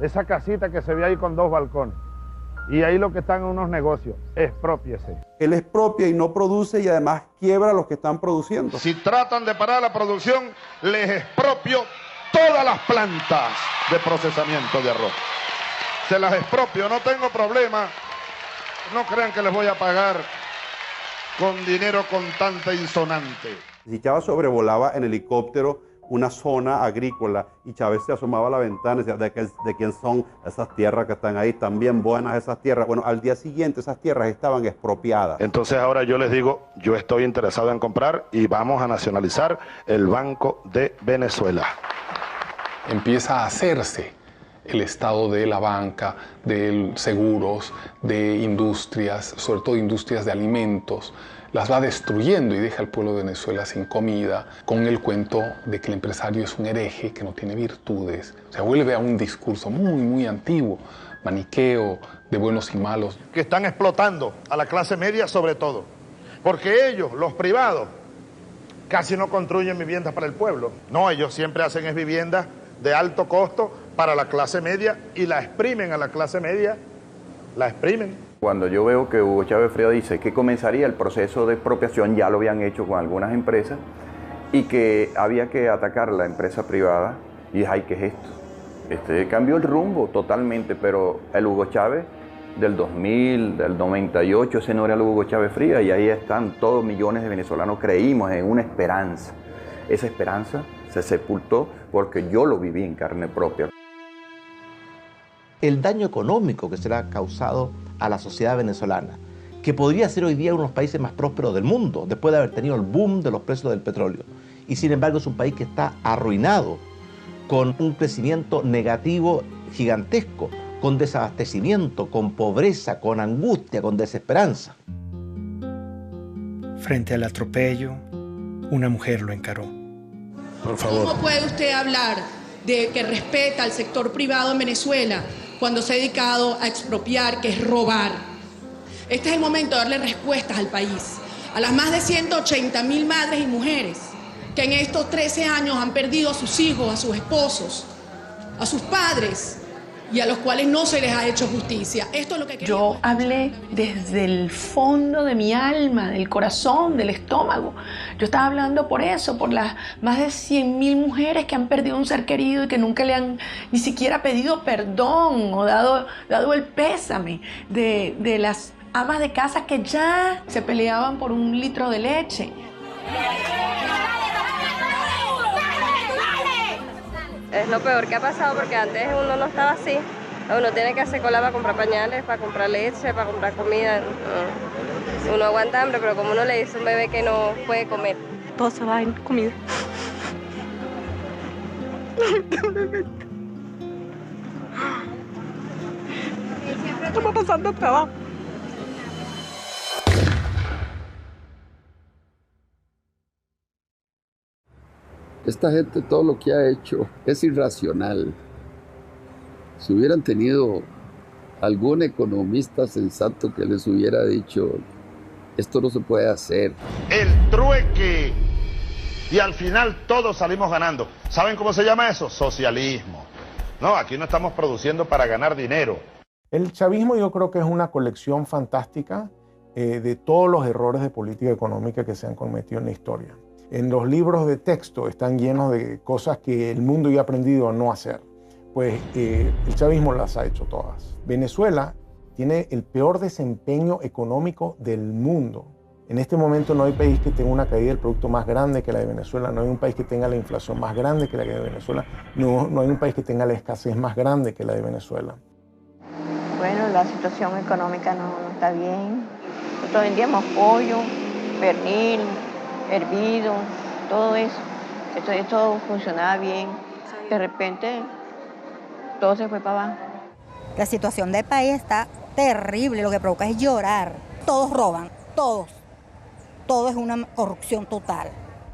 Esa casita que se ve ahí con 2 balcones. Y ahí lo que están en unos negocios, exprópiese. Él expropia y no produce y además quiebra a los que están produciendo. Si tratan de parar la producción, les expropio todas las plantas de procesamiento de arroz. Se las expropio, no tengo problema. No crean que les voy a pagar con dinero contante insonante. Si Chávez sobrevolaba en helicóptero una zona agrícola y Chávez se asomaba a la ventana y decía, ¿de quién son esas tierras que están ahí? Están bien buenas esas tierras. Bueno, al día siguiente esas tierras estaban expropiadas. Entonces ahora yo les digo, yo estoy interesado en comprar y vamos a nacionalizar el Banco de Venezuela. Empieza a hacerse el estado de la banca, de seguros, de industrias, sobre todo industrias de alimentos. Las va destruyendo y deja al pueblo de Venezuela sin comida, con el cuento de que el empresario es un hereje, que no tiene virtudes. O sea, vuelve a un discurso muy antiguo, maniqueo, de buenos y malos. Que están explotando a la clase media sobre todo, porque ellos, los privados, casi no construyen viviendas para el pueblo. No, ellos siempre hacen es viviendas de alto costo para la clase media y la exprimen a la clase media, la exprimen. Cuando yo veo que Hugo Chávez Frías dice que comenzaría el proceso de expropiación, ya lo habían hecho con algunas empresas, y que había que atacar a la empresa privada, y dije, ay, ¿qué es esto? Cambió el rumbo totalmente, pero el Hugo Chávez del 2000, del 98, ese no era el Hugo Chávez Frías, y ahí están todos millones de venezolanos, creímos en una esperanza. Esa esperanza se sepultó porque yo lo viví en carne propia. El daño económico que se le ha causado a la sociedad venezolana, que podría ser hoy día uno de los países más prósperos del mundo, después de haber tenido el boom de los precios del petróleo. Y sin embargo es un país que está arruinado, con un crecimiento negativo gigantesco, con desabastecimiento, con pobreza, con angustia, con desesperanza. Frente al atropello, una mujer lo encaró. Por favor. ¿Cómo puede usted hablar de que respeta al sector privado en Venezuela cuando se ha dedicado a expropiar, que es robar? Este es el momento de darle respuestas al país, a las más de 180.000 madres y mujeres que en estos 13 años han perdido a sus hijos, a sus esposos, a sus padres, y a los cuales no se les ha hecho justicia. Esto es lo que Yo hablé desde el fondo de mi alma, del corazón, del estómago. Yo estaba hablando por eso, por las más de 100.000 mujeres que han perdido un ser querido y que nunca le han ni siquiera pedido perdón o dado el pésame, de las amas de casa que ya se peleaban por un litro de leche. Es lo peor que ha pasado porque antes uno no estaba así. Uno tiene que hacer cola para comprar pañales, para comprar leche, para comprar comida. Uno aguanta hambre, pero como uno le dice a un bebé que no puede comer. Todo se va en comida. Estamos pasando trabajo. Esta gente todo lo que ha hecho es irracional. Si hubieran tenido algún economista sensato que les hubiera dicho, esto no se puede hacer. El trueque. Y al final todos salimos ganando. ¿Saben cómo se llama eso? Socialismo. No, aquí no estamos produciendo para ganar dinero. El chavismo yo creo que es una colección fantástica de todos los errores de política económica que se han cometido en la historia. En los libros de texto están llenos de cosas que el mundo ya ha aprendido a no hacer. Pues el chavismo las ha hecho todas. Venezuela tiene el peor desempeño económico del mundo. En este momento no hay país que tenga una caída del producto más grande que la de Venezuela, no hay un país que tenga la inflación más grande que la de Venezuela, no hay un país que tenga la escasez más grande que la de Venezuela. Bueno, la situación económica no está bien. Nosotros vendíamos pollo, pernil, hervido, todo eso. Esto funcionaba bien. De repente, todo se fue para abajo. La situación del país está terrible, lo que provoca es llorar. Todos roban, todos. Todo es una corrupción total.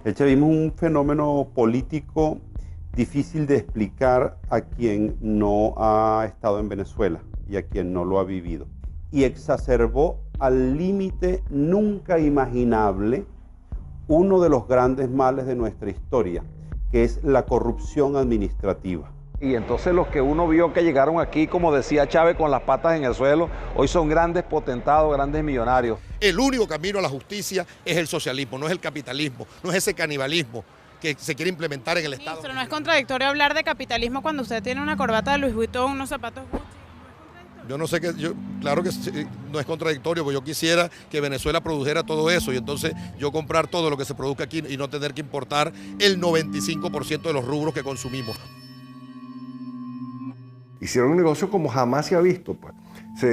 El chavismo es un fenómeno político difícil de explicar a quien no ha estado en Venezuela y a quien no lo ha vivido. Y exacerbó al límite nunca imaginable uno de los grandes males de nuestra historia, que es la corrupción administrativa. Y entonces los que uno vio que llegaron aquí, como decía Chávez, con las patas en el suelo, hoy son grandes potentados, grandes millonarios. El único camino a la justicia es el socialismo, no es el capitalismo, no es ese canibalismo que se quiere implementar en el Estado. Pero no es contradictorio hablar de capitalismo cuando usted tiene una corbata de Louis Vuitton, unos zapatos Gucci. Yo no sé claro que no es contradictorio, porque yo quisiera que Venezuela produjera todo eso y entonces yo comprar todo lo que se produzca aquí y no tener que importar el 95% de los rubros que consumimos. Hicieron un negocio como jamás se ha visto. Pues.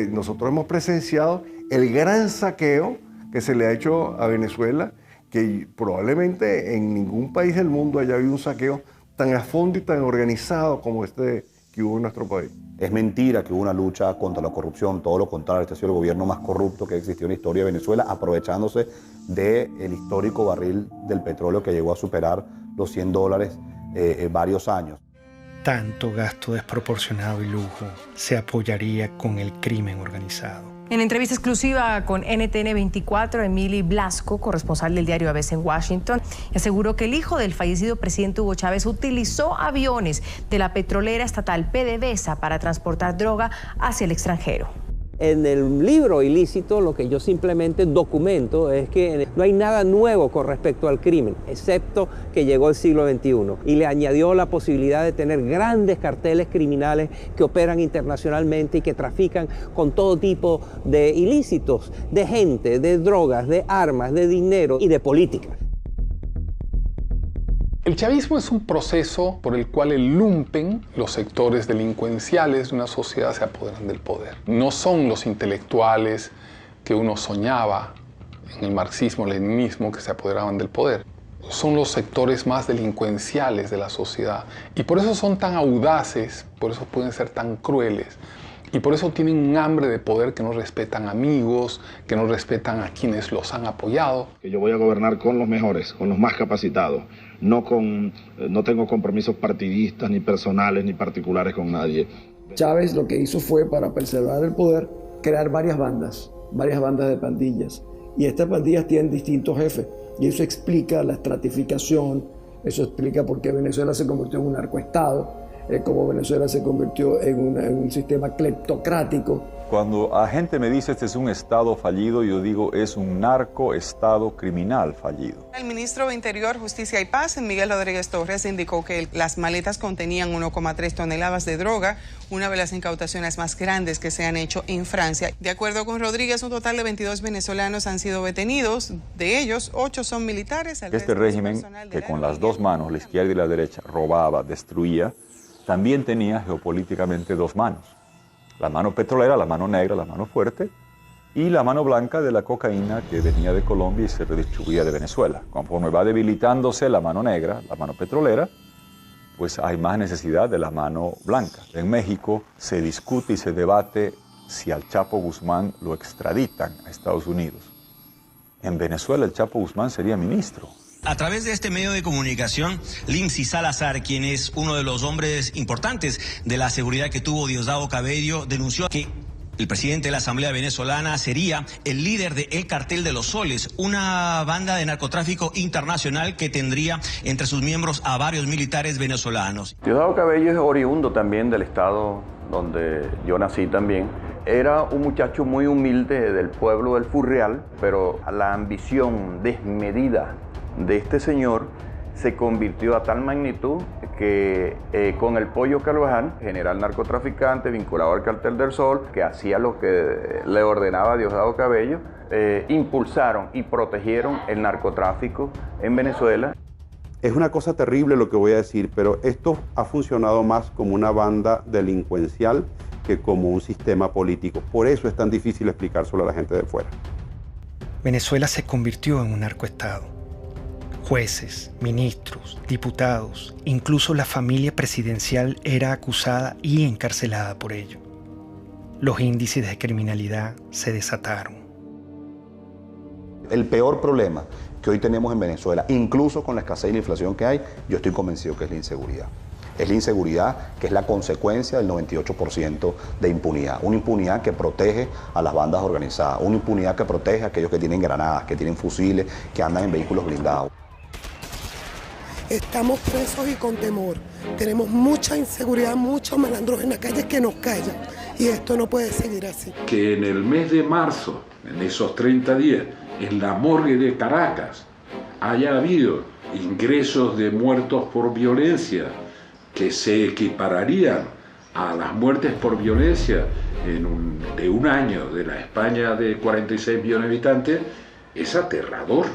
Nosotros hemos presenciado el gran saqueo que se le ha hecho a Venezuela, que probablemente en ningún país del mundo haya habido un saqueo tan a fondo y tan organizado como este que hubo en nuestro país. Es mentira que hubo una lucha contra la corrupción, todo lo contrario, este ha sido el gobierno más corrupto que ha existido en la historia de Venezuela, aprovechándose del histórico barril del petróleo que llegó a superar los $100 varios años. Tanto gasto desproporcionado y lujo se apoyaría con el crimen organizado. En entrevista exclusiva con NTN 24, Emily Blasco, corresponsal del diario ABC en Washington, aseguró que el hijo del fallecido presidente Hugo Chávez utilizó aviones de la petrolera estatal PDVSA para transportar droga hacia el extranjero. En el libro Ilícito lo que yo simplemente documento es que no hay nada nuevo con respecto al crimen, excepto que llegó el siglo XXI y le añadió la posibilidad de tener grandes carteles criminales que operan internacionalmente y que trafican con todo tipo de ilícitos, de gente, de drogas, de armas, de dinero y de política. El chavismo es un proceso por el cual el lumpen, los sectores delincuenciales de una sociedad, se apoderan del poder. No son los intelectuales que uno soñaba en el marxismo-leninismo que se apoderaban del poder. Son los sectores más delincuenciales de la sociedad. Y por eso son tan audaces, por eso pueden ser tan crueles. Y por eso tienen un hambre de poder que no respetan amigos, que no respetan a quienes los han apoyado. Que yo voy a gobernar con los mejores, con los más capacitados. No tengo compromisos partidistas, ni personales, ni particulares con nadie. Chávez lo que hizo fue, para preservar el poder, crear varias bandas de pandillas. Y estas pandillas tienen distintos jefes. Y eso explica la estratificación, eso explica por qué Venezuela se convirtió en un narcoestado, cómo Venezuela se convirtió en un sistema cleptocrático. Cuando la gente me dice este es un Estado fallido, yo digo es un narcoestado criminal fallido. El ministro de Interior, Justicia y Paz, Miguel Rodríguez Torres, indicó que las maletas contenían 1,3 toneladas de droga, una de las incautaciones más grandes que se han hecho en Francia. De acuerdo con Rodríguez, un total de 22 venezolanos han sido detenidos, de ellos 8 son militares. Este régimen, que con las dos manos, la izquierda y la derecha, robaba, destruía, también tenía geopolíticamente dos manos. La mano petrolera, la mano negra, la mano fuerte, y la mano blanca de la cocaína que venía de Colombia y se redistribuía de Venezuela. Conforme va debilitándose la mano negra, la mano petrolera, pues hay más necesidad de la mano blanca. En México se discute y se debate si al Chapo Guzmán lo extraditan a Estados Unidos. En Venezuela el Chapo Guzmán sería ministro. A través de este medio de comunicación, Lindsay Salazar, quien es uno de los hombres importantes de la seguridad que tuvo Diosdado Cabello, denunció que el presidente de la Asamblea Venezolana sería el líder del Cartel de los Soles, una banda de narcotráfico internacional que tendría entre sus miembros a varios militares venezolanos. Diosdado Cabello es oriundo también del estado donde yo nací también. Era un muchacho muy humilde del pueblo del Furreal, pero la ambición desmedida de este señor se convirtió a tal magnitud que con el Pollo Carvajal, general narcotraficante vinculado al Cartel del Sol, que hacía lo que le ordenaba Diosdado Cabello, impulsaron y protegieron el narcotráfico en Venezuela. Es una cosa terrible lo que voy a decir, pero esto ha funcionado más como una banda delincuencial que como un sistema político. Por eso es tan difícil explicárselo a la gente de fuera. Venezuela se convirtió en un narcoestado. Jueces, ministros, diputados, incluso la familia presidencial era acusada y encarcelada por ello. Los índices de criminalidad se desataron. El peor problema que hoy tenemos en Venezuela, incluso con la escasez y la inflación que hay, yo estoy convencido que es la inseguridad. Es la inseguridad que es la consecuencia del 98% de impunidad. Una impunidad que protege a las bandas organizadas, una impunidad que protege a aquellos que tienen granadas, que tienen fusiles, que andan en vehículos blindados. Estamos presos y con temor. Tenemos mucha inseguridad, muchos malandros en la calle que nos callan. Y esto no puede seguir así. Que en el mes de marzo, en esos 30 días, en la morgue de Caracas, haya habido ingresos de muertos por violencia que se equipararían a las muertes por violencia de un año de la España de 46 millones de habitantes, es aterrador.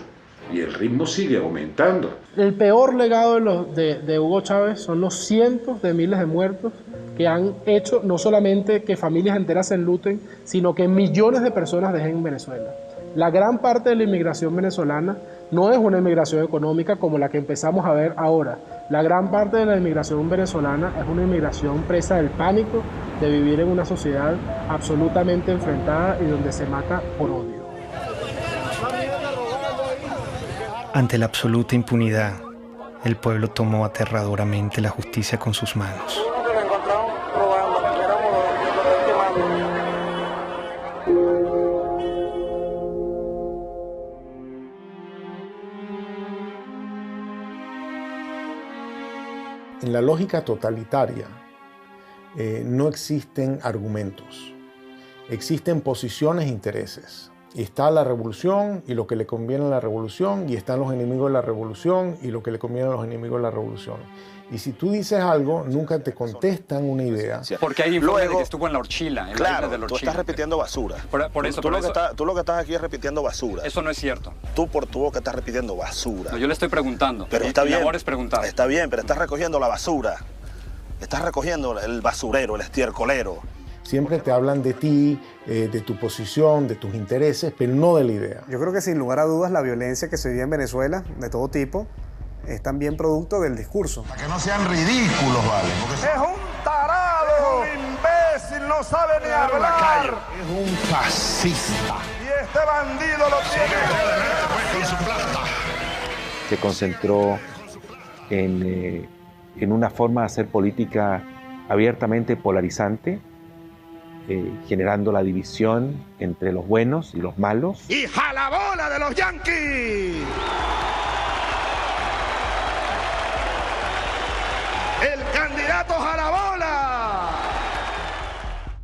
Y el ritmo sigue aumentando. El peor legado de Hugo Chávez son los cientos de miles de muertos que han hecho no solamente que familias enteras se enluten, sino que millones de personas dejen Venezuela. La gran parte de la inmigración venezolana no es una inmigración económica como la que empezamos a ver ahora. La gran parte de la inmigración venezolana es una inmigración presa del pánico de vivir en una sociedad absolutamente enfrentada y donde se mata por odio. Ante la absoluta impunidad, el pueblo tomó aterradoramente la justicia con sus manos. En la lógica totalitaria no existen argumentos, existen posiciones e intereses. Está la revolución y lo que le conviene a la revolución, y están los enemigos de la revolución y lo que le conviene a los enemigos de la revolución. Y si tú dices algo, nunca te contestan una idea. Porque hay informes de que estuvo en la Horchila. En claro, la de la Horchila. Tú estás repitiendo basura. Tú lo que estás aquí es repitiendo basura. Eso no es cierto. Tú por tu boca estás repitiendo basura. No, yo le estoy preguntando. Pero está bien. Mi labor es preguntar. Está bien, pero estás recogiendo la basura. Estás recogiendo el basurero, el estiércolero. Siempre te hablan de ti, de tu posición, de tus intereses, pero no de la idea. Yo creo que sin lugar a dudas la violencia que se vive en Venezuela, de todo tipo, es también producto del discurso. Para que no sean ridículos, ¿vale? Es un tarado, es un imbécil, no sabe ni hablar. Es un fascista. Y este bandido lo tiene con su plata. Se concentró en una forma de hacer política abiertamente polarizante, generando la división entre los buenos y los malos. ¡Y jalabola de los yanquis! ¡El candidato jalabola!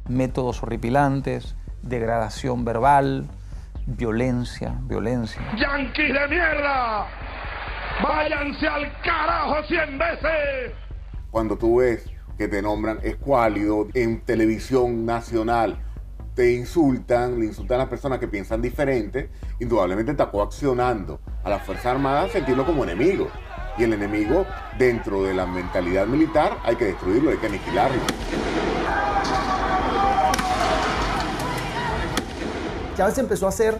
Métodos horripilantes, degradación verbal, violencia. ¡Yanquis de mierda! ¡Váyanse al carajo 100 veces! Cuando tú ves que te nombran escuálido en televisión nacional, te insultan, le insultan a las personas que piensan diferente, indudablemente está coaccionando a las Fuerzas Armadas a sentirlo como enemigo. Y el enemigo, dentro de la mentalidad militar, hay que destruirlo, hay que aniquilarlo. Chávez empezó a ser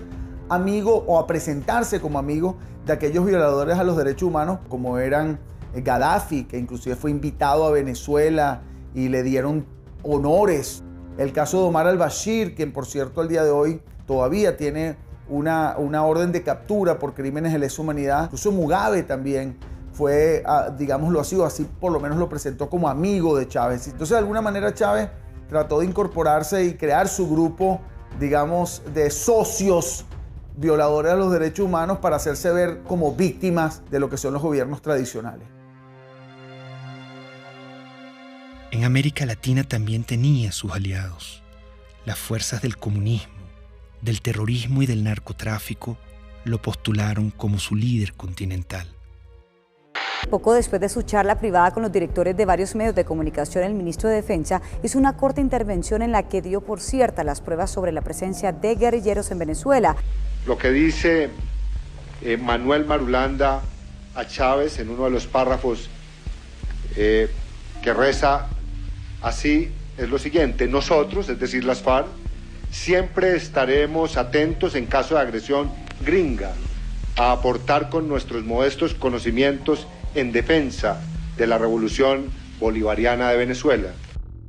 amigo o a presentarse como amigo de aquellos violadores a los derechos humanos como eran Gaddafi, que inclusive fue invitado a Venezuela y le dieron honores. El caso de Omar al-Bashir, quien por cierto al día de hoy todavía tiene una orden de captura por crímenes de lesa humanidad. Incluso Mugabe también fue, digámoslo así por lo menos lo presentó como amigo de Chávez. Entonces de alguna manera Chávez trató de incorporarse y crear su grupo, digamos, de socios violadores de los derechos humanos para hacerse ver como víctimas de lo que son los gobiernos tradicionales. En América Latina también tenía sus aliados. Las fuerzas del comunismo, del terrorismo y del narcotráfico lo postularon como su líder continental. Poco después de su charla privada con los directores de varios medios de comunicación, el ministro de Defensa hizo una corta intervención en la que dio por cierta las pruebas sobre la presencia de guerrilleros en Venezuela. Lo que dice Manuel Marulanda a Chávez en uno de los párrafos que reza así es lo siguiente: nosotros, es decir las FARC, siempre estaremos atentos en caso de agresión gringa a aportar con nuestros modestos conocimientos en defensa de la revolución bolivariana de Venezuela.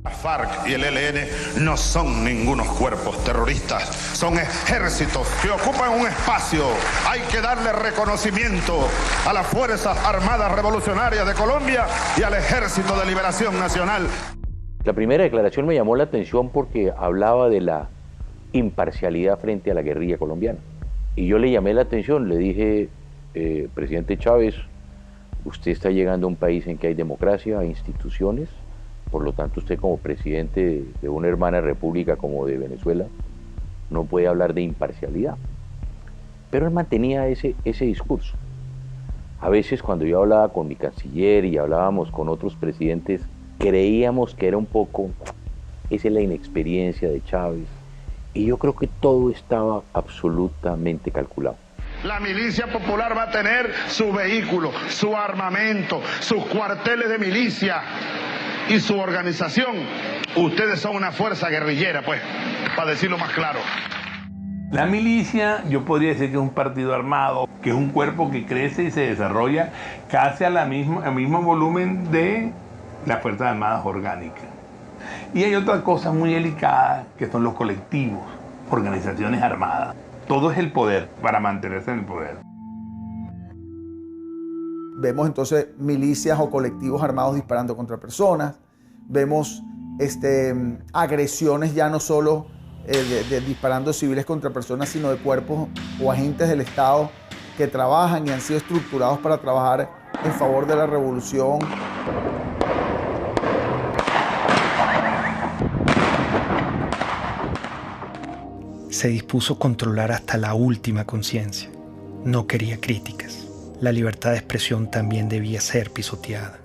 La FARC y el ELN no son ningunos cuerpos terroristas, son ejércitos que ocupan un espacio. Hay que darle reconocimiento a las Fuerzas Armadas Revolucionarias de Colombia y al Ejército de Liberación Nacional. La primera declaración me llamó la atención porque hablaba de la imparcialidad frente a la guerrilla colombiana. Y yo le llamé la atención, le dije, presidente Chávez, usted está llegando a un país en que hay democracia, hay instituciones, por lo tanto usted como presidente de una hermana república como de Venezuela no puede hablar de imparcialidad. Pero él mantenía ese discurso. A veces cuando yo hablaba con mi canciller y hablábamos con otros presidentes, creíamos que era un poco, esa es la inexperiencia de Chávez, y yo creo que todo estaba absolutamente calculado. La milicia popular va a tener su vehículo, su armamento, sus cuarteles de milicia y su organización. Ustedes son una fuerza guerrillera, pues, para decirlo más claro. La milicia, yo podría decir que es un partido armado, que es un cuerpo que crece y se desarrolla casi al mismo volumen de las Fuerzas Armadas orgánicas. Y hay otra cosa muy delicada, que son los colectivos, organizaciones armadas. Todo es el poder, para mantenerse en el poder. Vemos entonces milicias o colectivos armados disparando contra personas. Vemos agresiones ya no solo disparando civiles contra personas, sino de cuerpos o agentes del Estado que trabajan y han sido estructurados para trabajar en favor de la revolución. Se dispuso controlar hasta la última conciencia. No quería críticas. La libertad de expresión también debía ser pisoteada.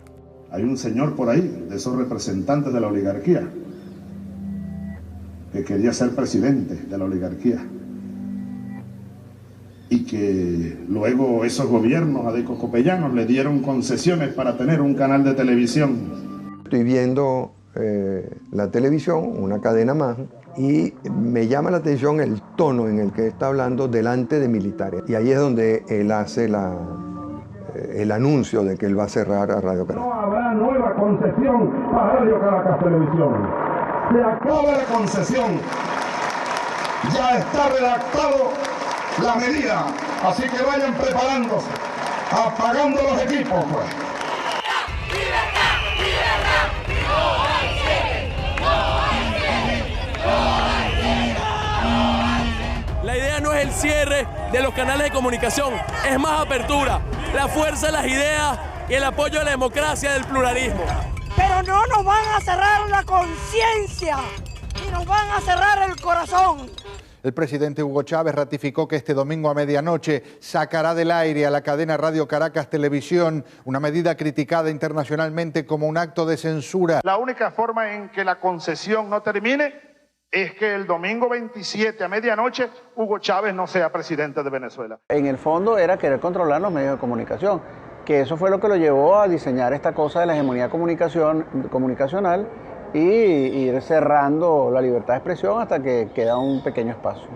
Hay un señor por ahí, de esos representantes de la oligarquía, que quería ser presidente de la oligarquía. Y que luego esos gobiernos adecocopellanos le dieron concesiones para tener un canal de televisión. Estoy viendo la televisión, una cadena más, y me llama la atención el tono en el que está hablando delante de militares. Y ahí es donde él hace el anuncio de que él va a cerrar a Radio Caracas. No habrá nueva concesión para Radio Caracas Televisión. Se acaba la concesión. Ya está redactado la medida. Así que vayan preparándose, apagando los equipos, pues. La idea no es el cierre de los canales de comunicación, es más apertura, la fuerza de las ideas y el apoyo a la democracia del pluralismo. Pero no nos van a cerrar la conciencia y nos van a cerrar el corazón. El presidente Hugo Chávez ratificó que este domingo a medianoche sacará del aire a la cadena Radio Caracas Televisión, una medida criticada internacionalmente como un acto de censura. La única forma en que la concesión no termine es que el domingo 27 a medianoche Hugo Chávez no sea presidente de Venezuela. En el fondo era querer controlar los medios de comunicación, que eso fue lo que lo llevó a diseñar esta cosa de la hegemonía comunicacional y ir cerrando la libertad de expresión hasta que queda un pequeño espacio.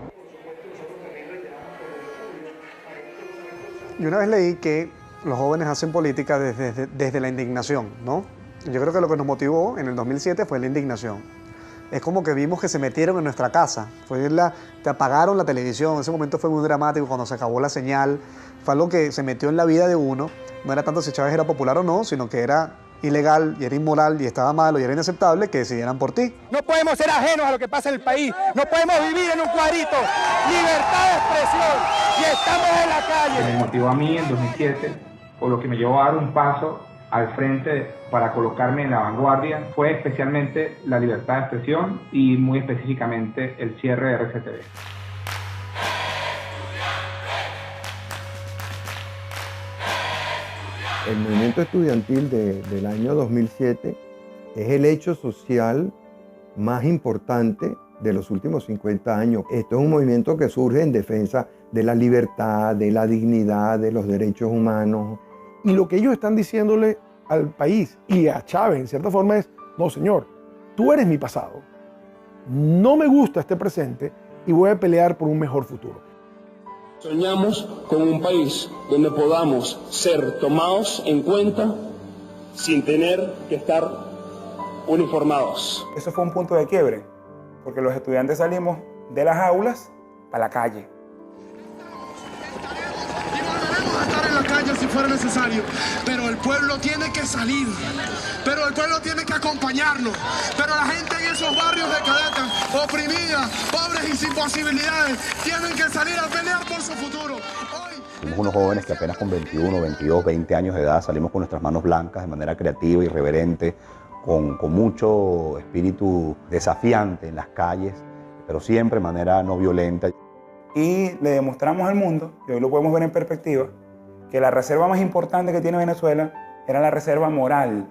Y una vez leí que los jóvenes hacen política desde la indignación, ¿no? Yo creo que lo que nos motivó en el 2007 fue la indignación. Es como que vimos que se metieron en nuestra casa, te apagaron la televisión, ese momento fue muy dramático cuando se acabó la señal, fue algo que se metió en la vida de uno, no era tanto si Chávez era popular o no, sino que era ilegal y era inmoral y estaba malo y era inaceptable que decidieran por ti. No podemos ser ajenos a lo que pasa en el país, no podemos vivir en un cuadrito, libertad de expresión y estamos en la calle. Me motivó a mí en 2007, o lo que me llevó a dar un paso al frente para colocarme en la vanguardia, fue especialmente la libertad de expresión y muy específicamente el cierre de RCTV. El movimiento estudiantil del año 2007 es el hecho social más importante de los últimos 50 años. Esto es un movimiento que surge en defensa de la libertad, de la dignidad, de los derechos humanos. Y lo que ellos están diciéndole al país y a Chávez, en cierta forma, es: no, señor, tú eres mi pasado, no me gusta este presente y voy a pelear por un mejor futuro. Soñamos con un país donde podamos ser tomados en cuenta sin tener que estar uniformados. Eso fue un punto de quiebre, porque los estudiantes salimos de las aulas a la calle. Estar en la calle si fuera necesario, pero el pueblo tiene que salir, pero el pueblo tiene que acompañarnos, pero la gente en esos barrios de Caracas, oprimida, pobres y sin posibilidades, tienen que salir a pelear por su futuro. Somos unos jóvenes que apenas con 21, 22, 20 años de edad salimos con nuestras manos blancas de manera creativa, irreverente, con mucho espíritu desafiante en las calles, pero siempre de manera no violenta. Y le demostramos al mundo, y hoy lo podemos ver en perspectiva, que la reserva más importante que tiene Venezuela era la reserva moral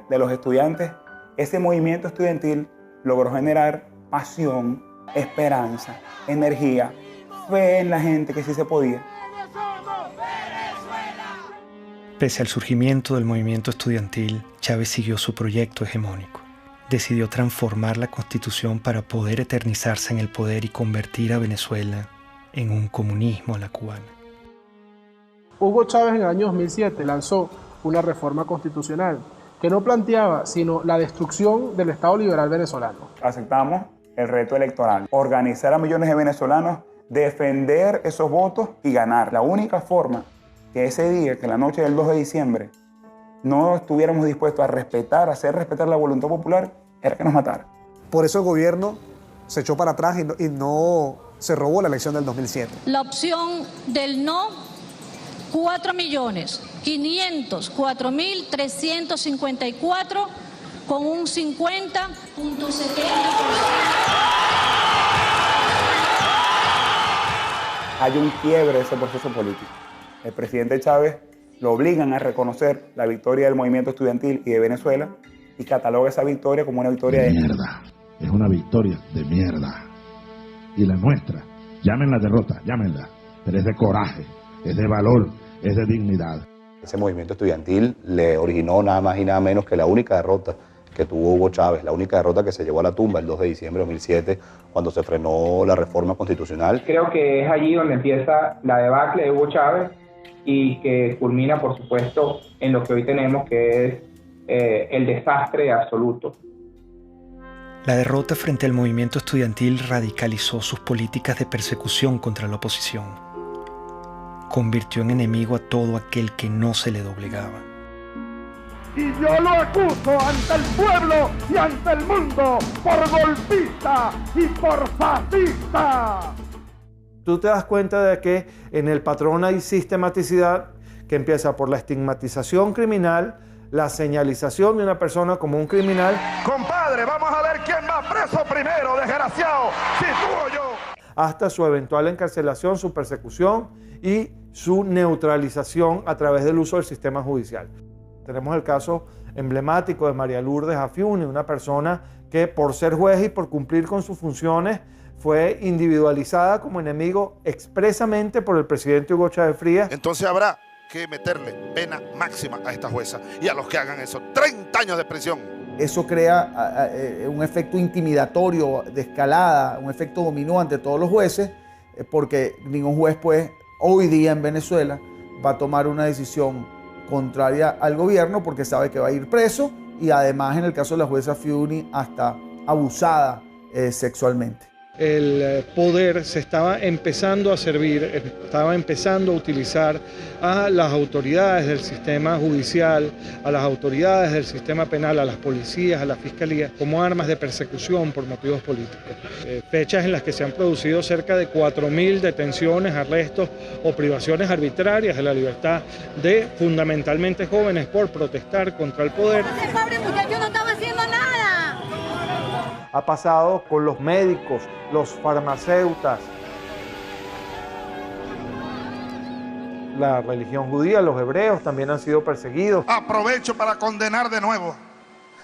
de los estudiantes. Ese movimiento estudiantil logró generar pasión, esperanza, energía, fe en la gente que sí se podía. Pese al surgimiento del movimiento estudiantil, Chávez siguió su proyecto hegemónico. Decidió transformar la Constitución para poder eternizarse en el poder y convertir a Venezuela en un comunismo a la cubana. Hugo Chávez en el año 2007 lanzó una reforma constitucional que no planteaba sino la destrucción del Estado liberal venezolano. Aceptamos el reto electoral, organizar a millones de venezolanos, defender esos votos y ganar. La única forma que ese día, que la noche del 2 de diciembre, no estuviéramos dispuestos a respetar, a hacer respetar la voluntad popular, era que nos matara. Por eso el gobierno se echó para atrás y no se robó la elección del 2007. La opción del no, 4.504.354 con un 50.70%. Hay un quiebre de ese proceso político. El presidente Chávez lo obligan a reconocer la victoria del movimiento estudiantil y de Venezuela y cataloga esa victoria como una victoria de mierda. Es una victoria de mierda. Y la nuestra, llámenla derrota, llámenla, pero es de coraje, es de valor, es de dignidad. Ese movimiento estudiantil le originó nada más y nada menos que la única derrota que tuvo Hugo Chávez, la única derrota que se llevó a la tumba el 2 de diciembre de 2007, cuando se frenó la reforma constitucional. Creo que es allí donde empieza la debacle de Hugo Chávez y que culmina, por supuesto, en lo que hoy tenemos, que es el desastre absoluto. La derrota frente al movimiento estudiantil radicalizó sus políticas de persecución contra la oposición. Convirtió en enemigo a todo aquel que no se le doblegaba. Y yo lo acuso ante el pueblo y ante el mundo por golpista y por fascista. Tú te das cuenta de que en el patrón hay sistematicidad que empieza por la estigmatización criminal, la señalización de una persona como un criminal. Compadre, vamos a ver quién va preso primero, desgraciado, si tú o yo. Hasta su eventual encarcelación, su persecución y su neutralización a través del uso del sistema judicial. Tenemos el caso emblemático de María Lourdes Afiuni, una persona que por ser juez y por cumplir con sus funciones fue individualizada como enemigo expresamente por el presidente Hugo Chávez Frías. Entonces habrá que meterle pena máxima a esta jueza y a los que hagan eso, 30 años de prisión. Eso crea un efecto intimidatorio de escalada, un efecto dominó ante todos los jueces, porque ningún juez pues hoy día en Venezuela va a tomar una decisión contraria al gobierno porque sabe que va a ir preso y además en el caso de la jueza Afiuni hasta abusada sexualmente. El poder se estaba empezando a servir, estaba empezando a utilizar a las autoridades del sistema judicial, a las autoridades del sistema penal, a las policías, a la fiscalía, como armas de persecución por motivos políticos. Fechas en las que se han producido cerca de 4.000 detenciones, arrestos o privaciones arbitrarias de la libertad de fundamentalmente jóvenes por protestar contra el poder. Ese pobre muchacho no estaba haciendo nada. Ha pasado con los médicos, los farmacéutas, la religión judía, los hebreos también han sido perseguidos. Aprovecho para condenar de nuevo,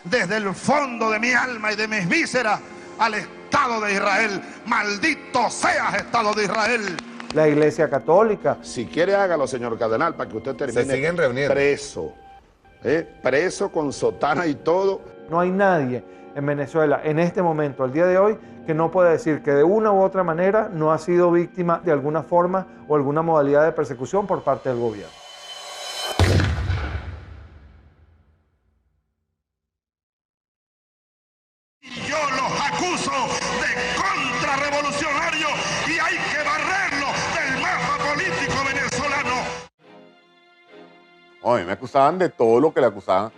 desde el fondo de mi alma y de mis vísceras, al Estado de Israel. Maldito seas, Estado de Israel. La Iglesia Católica. Si quiere, hágalo, señor cardenal, para que usted termine. Se siguen reuniendo. Preso. Preso con sotana y todo. No hay nadie en Venezuela en este momento, al día de hoy, que no pueda decir que de una u otra manera no ha sido víctima de alguna forma o alguna modalidad de persecución por parte del gobierno. Yo los acuso de contrarrevolucionarios y hay que barrerlos del mapa político venezolano. A mí me acusaban de todo lo que le acusaban.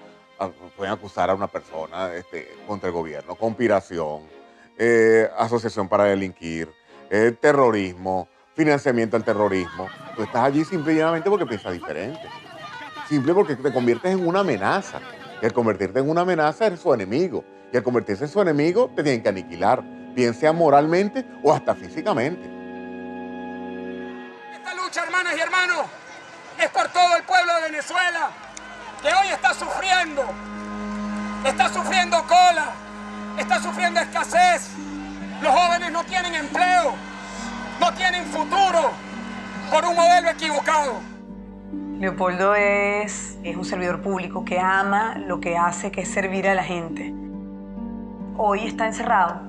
Pueden acusar a una persona contra el gobierno: conspiración, asociación para delinquir, terrorismo, financiamiento al terrorismo. Tú estás allí simple y llanamente porque piensas diferente. Simple porque te conviertes en una amenaza. Y al convertirte en una amenaza eres su enemigo. Y al convertirse en su enemigo te tienen que aniquilar, bien sea moralmente o hasta físicamente. Esta lucha, hermanas y hermanos, es por todo el pueblo de Venezuela, que hoy está sufriendo cola, está sufriendo escasez. Los jóvenes no tienen empleo, no tienen futuro por un modelo equivocado. Leopoldo es un servidor público que ama lo que hace, que es servir a la gente. Hoy está encerrado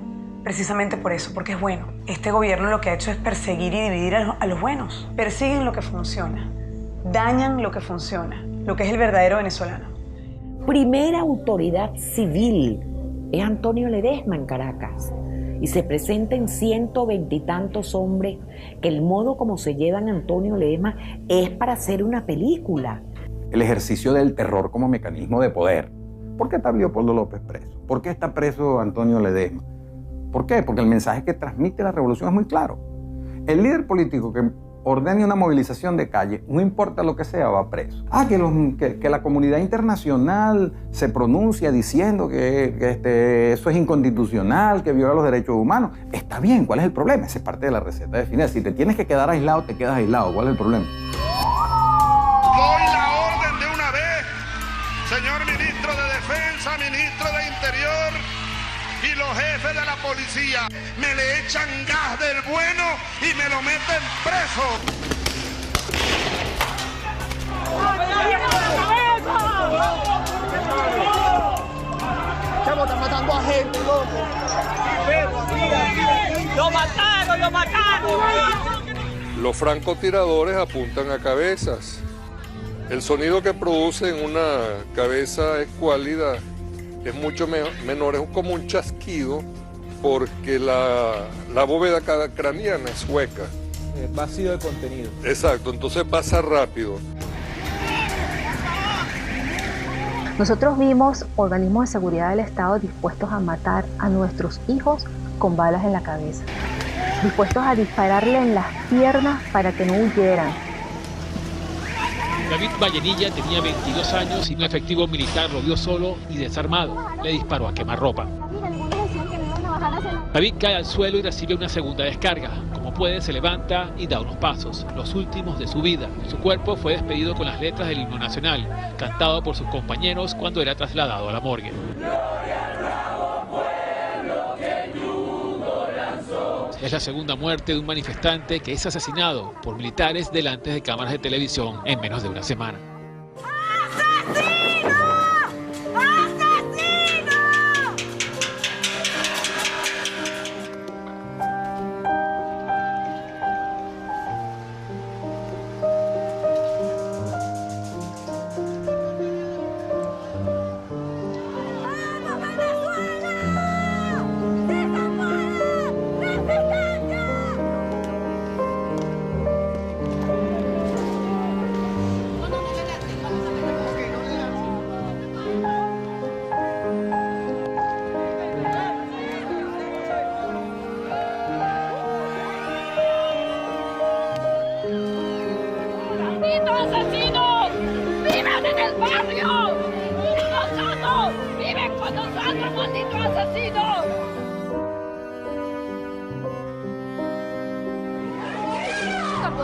precisamente por eso, porque es bueno. Este gobierno lo que ha hecho es perseguir y dividir a los buenos. Persiguen lo que funciona, dañan lo que funciona, lo que es el verdadero venezolano. Primera autoridad civil es Antonio Ledesma en Caracas. Y se presenten 120 y tantos hombres que el modo como se llevan a Antonio Ledesma es para hacer una película. El ejercicio del terror como mecanismo de poder. ¿Por qué está Leopoldo López preso? ¿Por qué está preso Antonio Ledesma? ¿Por qué? Porque el mensaje que transmite la revolución es muy claro. El líder político que ordene una movilización de calle, no importa lo que sea, va preso. Que la comunidad internacional se pronuncia diciendo que eso es inconstitucional, que viola los derechos humanos. Está bien, ¿cuál es el problema? Esa es parte de la receta de Fidel. Si te tienes que quedar aislado, te quedas aislado. ¿Cuál es el problema? Doy la orden de una vez, señor ministro de Defensa, ministro de Interior y los jefes de la policía. Me le echan gas del bueno y me lo meten preso. Chamo, están matando a gente, loco. ¡Lo mataron, lo mataron! Los francotiradores apuntan a cabezas. El sonido que producen una cabeza escuálida es mucho menor, es como un chasquido, porque la bóveda craneana es hueca. Vacío de contenido. Exacto, entonces pasa rápido. Nosotros vimos organismos de seguridad del Estado dispuestos a matar a nuestros hijos con balas en la cabeza, dispuestos a dispararle en las piernas para que no huyeran. David Vallenilla tenía 22 años y un efectivo militar lo vio solo y desarmado. Le disparó a quemarropa. David cae al suelo y recibe una segunda descarga. Como puede, se levanta y da unos pasos, los últimos de su vida. Su cuerpo fue despedido con las letras del himno nacional, cantado por sus compañeros cuando era trasladado a la morgue. Es la segunda muerte de un manifestante que es asesinado por militares delante de cámaras de televisión en menos de una semana.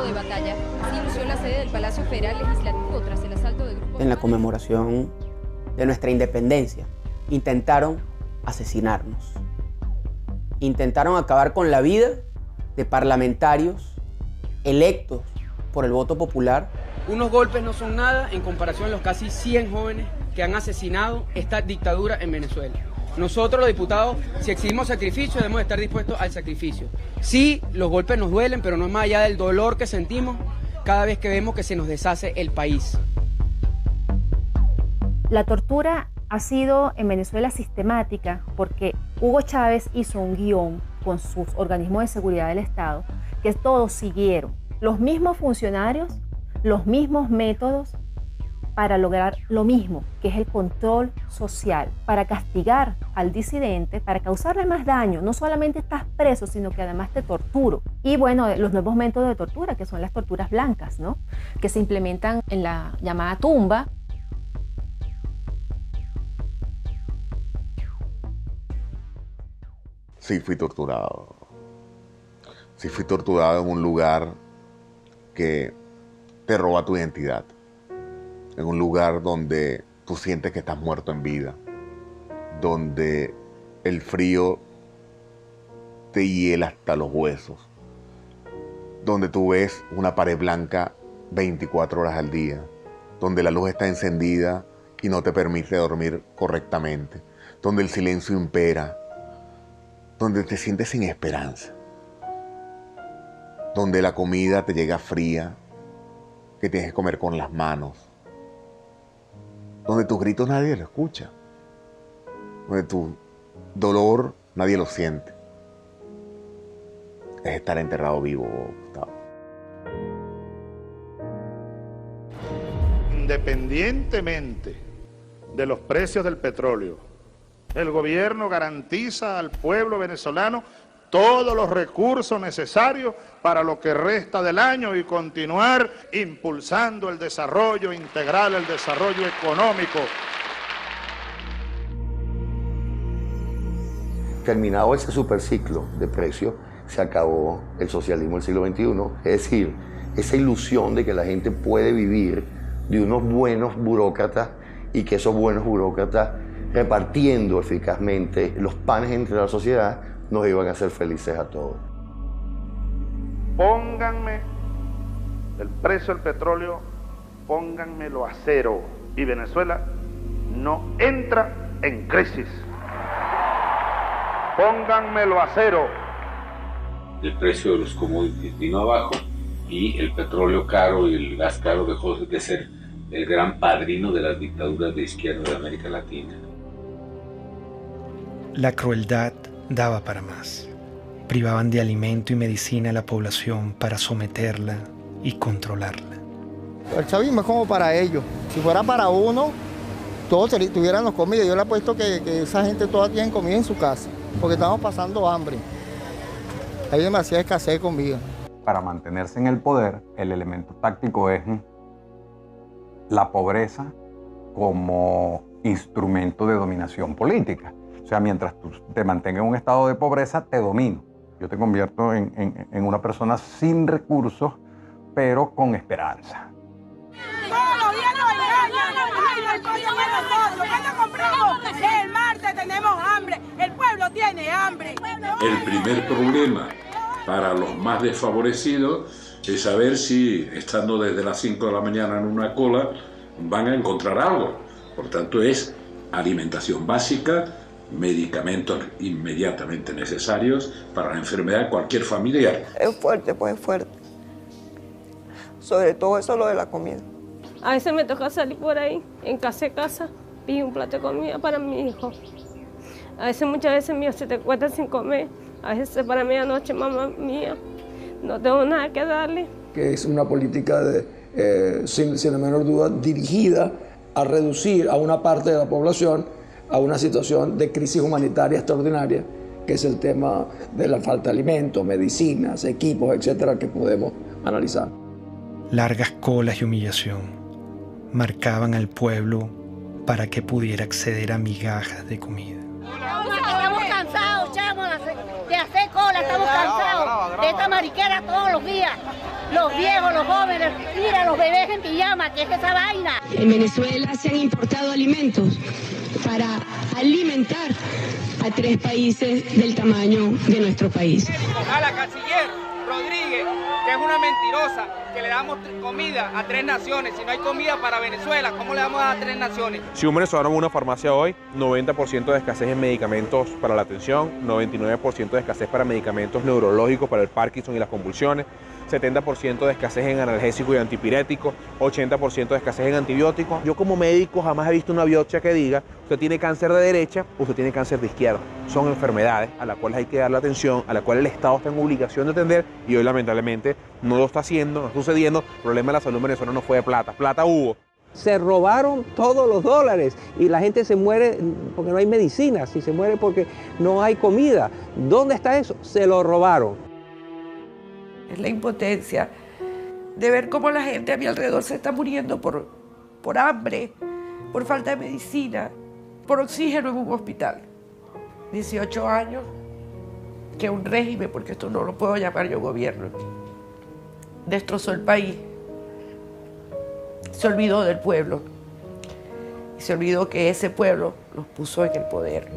de batalla. Así lució la sede del Palacio Federal Legislativo tras el asalto de grupos... En la conmemoración de nuestra independencia, intentaron asesinarnos. Intentaron acabar con la vida de parlamentarios electos por el voto popular. Unos golpes no son nada en comparación a los casi 100 jóvenes que han asesinado esta dictadura en Venezuela. Nosotros los diputados, si exigimos sacrificio, debemos estar dispuestos al sacrificio. Sí, los golpes nos duelen, pero no es más allá del dolor que sentimos cada vez que vemos que se nos deshace el país. La tortura ha sido en Venezuela sistemática porque Hugo Chávez hizo un guión con sus organismos de seguridad del Estado que todos siguieron. Los mismos funcionarios, los mismos métodos para lograr lo mismo, que es el control social, para castigar al disidente, para causarle más daño. No solamente estás preso, sino que además te torturo. Y bueno, los nuevos métodos de tortura, que son las torturas blancas, ¿no? Que se implementan en la llamada tumba. Sí fui torturado. Sí fui torturado en un lugar que te roba tu identidad. En un lugar donde tú sientes que estás muerto en vida. Donde el frío te hiela hasta los huesos. Donde tú ves una pared blanca 24 horas al día. Donde la luz está encendida y no te permite dormir correctamente. Donde el silencio impera. Donde te sientes sin esperanza. Donde la comida te llega fría, que tienes que comer con las manos. Donde tus gritos nadie lo escucha. Donde tu dolor nadie lo siente. Es estar enterrado vivo, Gustavo. Independientemente de los precios del petróleo, el gobierno garantiza al pueblo venezolano todos los recursos necesarios para lo que resta del año y continuar impulsando el desarrollo integral, el desarrollo económico. Terminado ese superciclo de precios, se acabó el socialismo del siglo XXI. Es decir, esa ilusión de que la gente puede vivir de unos buenos burócratas y que esos buenos burócratas, repartiendo eficazmente los panes entre la sociedad, nos iban a hacer felices a todos. Pónganme el precio del petróleo, pónganmelo a cero y Venezuela no entra en crisis. Pónganmelo a cero. El precio de los commodities vino abajo y el petróleo caro y el gas caro dejó de ser el gran padrino de las dictaduras de izquierda de América Latina. La crueldad daba para más. Privaban de alimento y medicina a la población para someterla y controlarla. El chavismo es como para ellos. Si fuera para uno, todos tuviéramos comida. Yo le apuesto que esa gente toda tiene comida en su casa, porque estamos pasando hambre. Hay demasiada escasez de comida. Para mantenerse en el poder, el elemento táctico es la pobreza como instrumento de dominación política. O sea, mientras tú te mantengas en un estado de pobreza, te domino. Yo te convierto en una persona sin recursos, pero con esperanza. Todos los días nos engañan. El pollo para nosotros. ¿Cuándo compramos? El martes tenemos hambre. El pueblo tiene hambre. El primer problema para los más desfavorecidos es saber si, estando desde las 5 de la mañana en una cola, van a encontrar algo. Por tanto, es alimentación básica, medicamentos inmediatamente necesarios para la enfermedad de cualquier familiar. Es fuerte, pues es fuerte. Sobre todo eso lo de la comida. A veces me toca salir por ahí, en casa, y un plato de comida para mi hijo. A veces, muchas veces mío se te cuesta sin comer. A veces para medianoche, mamá mía, no tengo nada que darle. Que es una política, sin la menor duda, dirigida a reducir a una parte de la población a una situación de crisis humanitaria extraordinaria, que es el tema de la falta de alimentos, medicinas, equipos, etcétera, que podemos analizar. Largas colas y humillación marcaban al pueblo para que pudiera acceder a migajas de comida. Estamos cansados, chamo, de hacer cola, estamos cansados de esta mariquera todos los días. Los viejos, los jóvenes, mira los bebés en pijama, ¿qué es esa vaina? En Venezuela se han importado alimentos para alimentar a 3 países del tamaño de nuestro país. A la canciller Rodríguez, que es una mentirosa, que le damos comida a 3 naciones. Si no hay comida para Venezuela, ¿cómo le vamos a dar a 3 naciones? Si un venezolano va a una farmacia hoy, 90% de escasez en medicamentos para la atención, 99% de escasez para medicamentos neurológicos para el Parkinson y las convulsiones, 70% de escasez en analgésicos y antipiréticos, 80% de escasez en antibióticos. Yo como médico jamás he visto una biopsia que diga usted tiene cáncer de derecha, usted tiene cáncer de izquierda. Son enfermedades a las cuales hay que darle atención, a las cuales el Estado está en obligación de atender y hoy lamentablemente no lo está haciendo, no está sucediendo. El problema de la salud venezolana no fue de plata, plata hubo. Se robaron todos los dólares y la gente se muere porque no hay medicinas y se muere porque no hay comida. ¿Dónde está eso? Se lo robaron. Es la impotencia de ver cómo la gente a mi alrededor se está muriendo por hambre, por falta de medicina, por oxígeno en un hospital. 18 años que un régimen, porque esto no lo puedo llamar yo gobierno, destrozó el país. Se olvidó del pueblo y se olvidó que ese pueblo los puso en el poder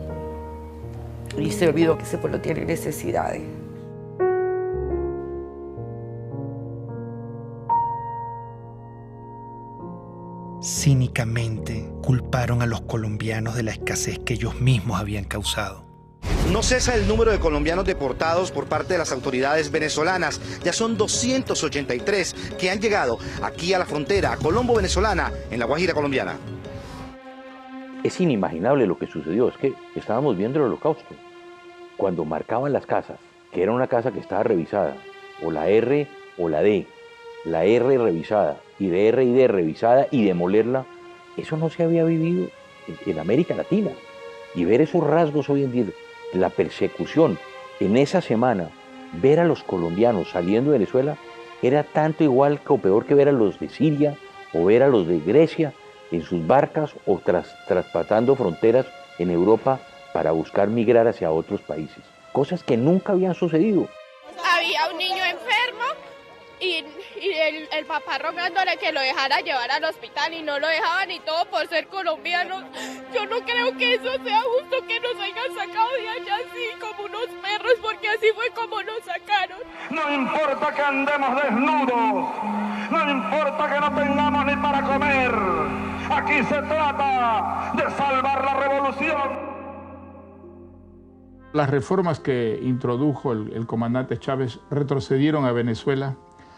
y se olvidó que ese pueblo tiene necesidades. Cínicamente culparon a los colombianos de la escasez que ellos mismos habían causado. No cesa el número de colombianos deportados por parte de las autoridades venezolanas. Ya son 283 que han llegado aquí a la frontera colombo-venezolana en la Guajira colombiana. Es inimaginable lo que sucedió, es que estábamos viendo el Holocausto. Cuando marcaban las casas, que era una casa que estaba revisada, o la R o la D, la R revisada, y de R y D revisada y demolerla, eso no se había vivido en América Latina. Y ver esos rasgos hoy en día, la persecución en esa semana, ver a los colombianos saliendo de Venezuela, era tanto igual o peor que ver a los de Siria o ver a los de Grecia en sus barcas o traspasando fronteras en Europa para buscar migrar hacia otros países. Cosas que nunca habían sucedido. Había un niño enfermo y el papá rogándole que lo dejara llevar al hospital y no lo dejaban y todo por ser colombianos. Yo no creo que eso sea justo, que nos hayan sacado de allá así como unos perros, porque así fue como nos sacaron. No importa que andemos desnudos, no importa que no tengamos ni para comer. Aquí se trata de salvar la revolución. Las reformas que introdujo el comandante Chávez retrocedieron a Venezuela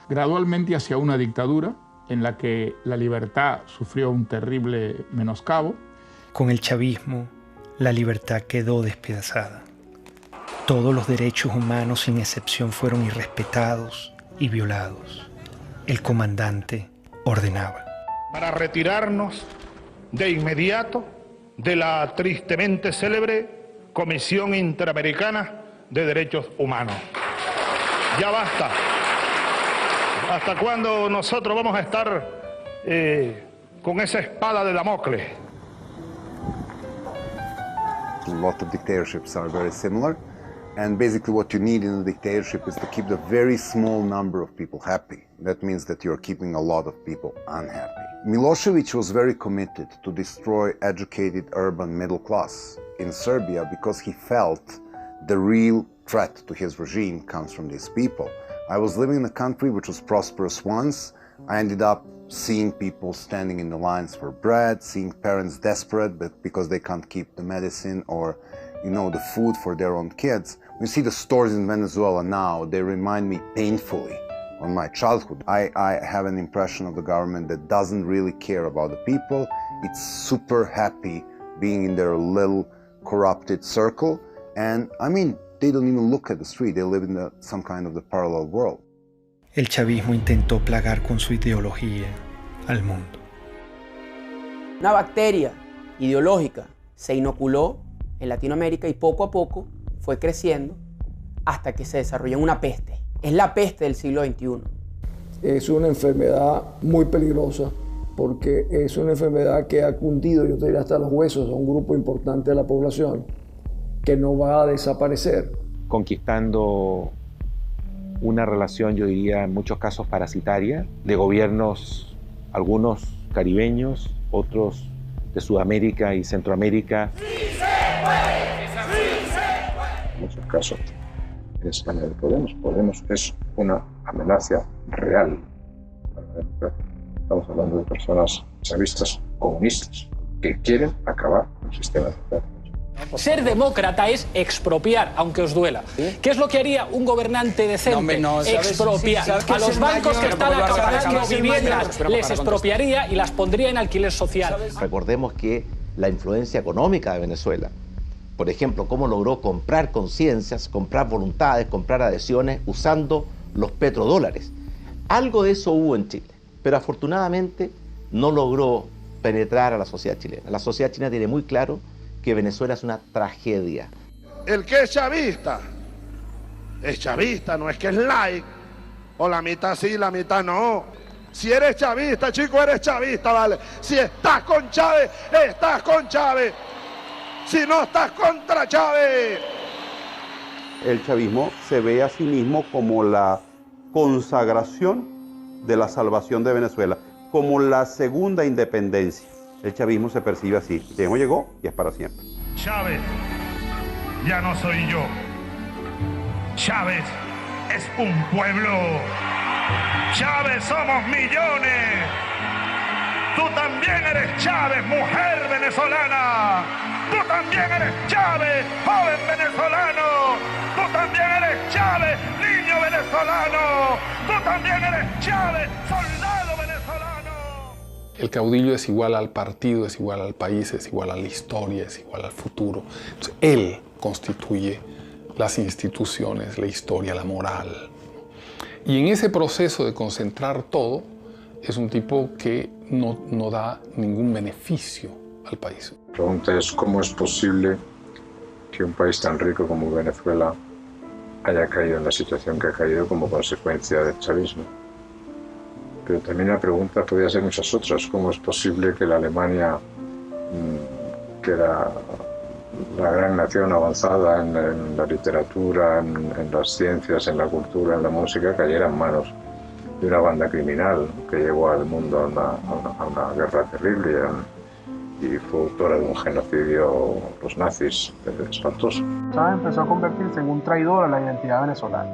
gradualmente hacia una dictadura en la que la libertad sufrió un terrible menoscabo. Con el chavismo, la libertad quedó despedazada. Todos los derechos humanos sin excepción fueron irrespetados y violados. El comandante ordenaba. Para retirarnos de inmediato de la tristemente célebre Comisión Interamericana de Derechos Humanos. Ya basta. ¿Hasta cuándo nosotros vamos a estar con esa espada de Damocles? A lot of dictatorships are very similar, and basically what you need in a dictatorship is to keep the very small number of people happy. That means that you're keeping a lot of people unhappy. Milosevic was very committed to destroy educated urban middle class in Serbia because he felt the real threat to his regime comes from these people. I was living in a country which was prosperous once. I ended up seeing people standing in the lines for bread, seeing parents desperate but because they can't keep the medicine or, the food for their own kids. You see the stores in Venezuela now, they remind me painfully of my childhood. I have an impression of the government that doesn't really care about the people. It's super happy being in their little corrupted circle. And they don't even look at the street. They live in some kind of the parallel world. El chavismo intentó plagar con su ideología al mundo. Una bacteria ideológica se inoculó en Latinoamérica y poco a poco fue creciendo hasta que se desarrolló en una peste. Es la peste del siglo XXI. Es una enfermedad muy peligrosa porque es una enfermedad que ha cundido, yo te diría, hasta los huesos a un grupo importante de la población que no va a desaparecer conquistando una relación, yo diría, en muchos casos parasitaria, de gobiernos, algunos caribeños, otros de Sudamérica y Centroamérica. En muchos casos en España de Podemos. Podemos es una amenaza real para la democracia. Estamos hablando de personas chavistas comunistas que quieren acabar con el sistema democrático. Ser demócrata es expropiar, aunque os duela. ¿Qué es lo que haría un gobernante decente? Expropiar. A los bancos que están acabando viviendas les expropiaría y las pondría en alquiler social. Recordemos que la influencia económica de Venezuela, por ejemplo, cómo logró comprar conciencias, comprar voluntades, comprar adhesiones usando los petrodólares. Algo de eso hubo en Chile, pero afortunadamente no logró penetrar a la sociedad chilena. La sociedad chilena tiene muy claro que Venezuela es una tragedia. El que es chavista, no es que es like, o la mitad sí, la mitad no. Si eres chavista, chico, eres chavista, ¿vale? Si estás con Chávez, estás con Chávez. Si no estás contra Chávez. El chavismo se ve a sí mismo como la consagración de la salvación de Venezuela, como la segunda independencia. El chavismo se percibe así. Llegó, llegó y es para siempre. Chávez ya no soy yo. Chávez es un pueblo. Chávez somos millones. Tú también eres Chávez, mujer venezolana. Tú también eres Chávez, joven venezolano. Tú también eres Chávez, niño venezolano. Tú también eres Chávez, soldado venezolano. El caudillo es igual al partido, es igual al país, es igual a la historia, es igual al futuro. Entonces, él constituye las instituciones, la historia, la moral. Y en ese proceso de concentrar todo, es un tipo que no da ningún beneficio al país. La pregunta es cómo es posible que un país tan rico como Venezuela haya caído en la situación que ha caído como consecuencia del chavismo. Pero también la pregunta podría ser muchas otras. ¿Cómo es posible que la Alemania, que era la gran nación avanzada en la literatura, en las ciencias, en la cultura, en la música, cayera en manos de una banda criminal que llevó al mundo a una guerra terrible y fue autora de un genocidio, los nazis, espantoso? Chávez empezó a convertirse en un traidor a la identidad venezolana.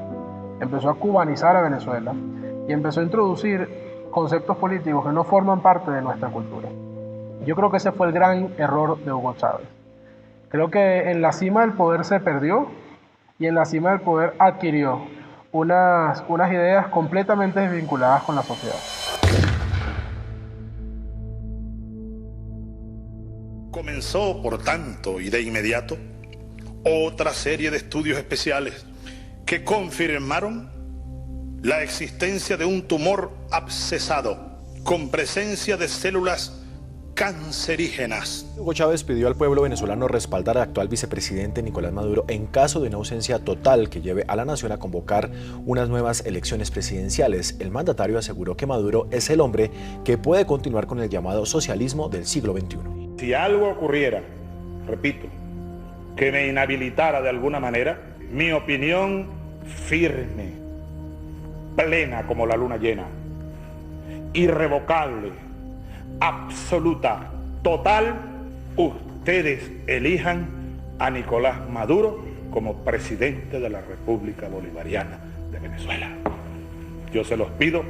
Empezó a cubanizar a Venezuela y empezó a introducir conceptos políticos que no forman parte de nuestra cultura. Yo creo que ese fue el gran error de Hugo Chávez. Creo que en la cima del poder se perdió y en la cima del poder adquirió unas ideas completamente desvinculadas con la sociedad. Comenzó, por tanto, y de inmediato, otra serie de estudios especiales que confirmaron la existencia de un tumor abscesado con presencia de células cancerígenas. Hugo Chávez pidió al pueblo venezolano respaldar al actual vicepresidente Nicolás Maduro en caso de una ausencia total que lleve a la nación a convocar unas nuevas elecciones presidenciales. El mandatario aseguró que Maduro es el hombre que puede continuar con el llamado socialismo del siglo XXI. Si algo ocurriera, repito, que me inhabilitara de alguna manera, mi opinión firme, plena como la luna llena, irrevocable, absoluta, total, ustedes elijan a Nicolás Maduro como presidente de la República Bolivariana de Venezuela. Yo se los pido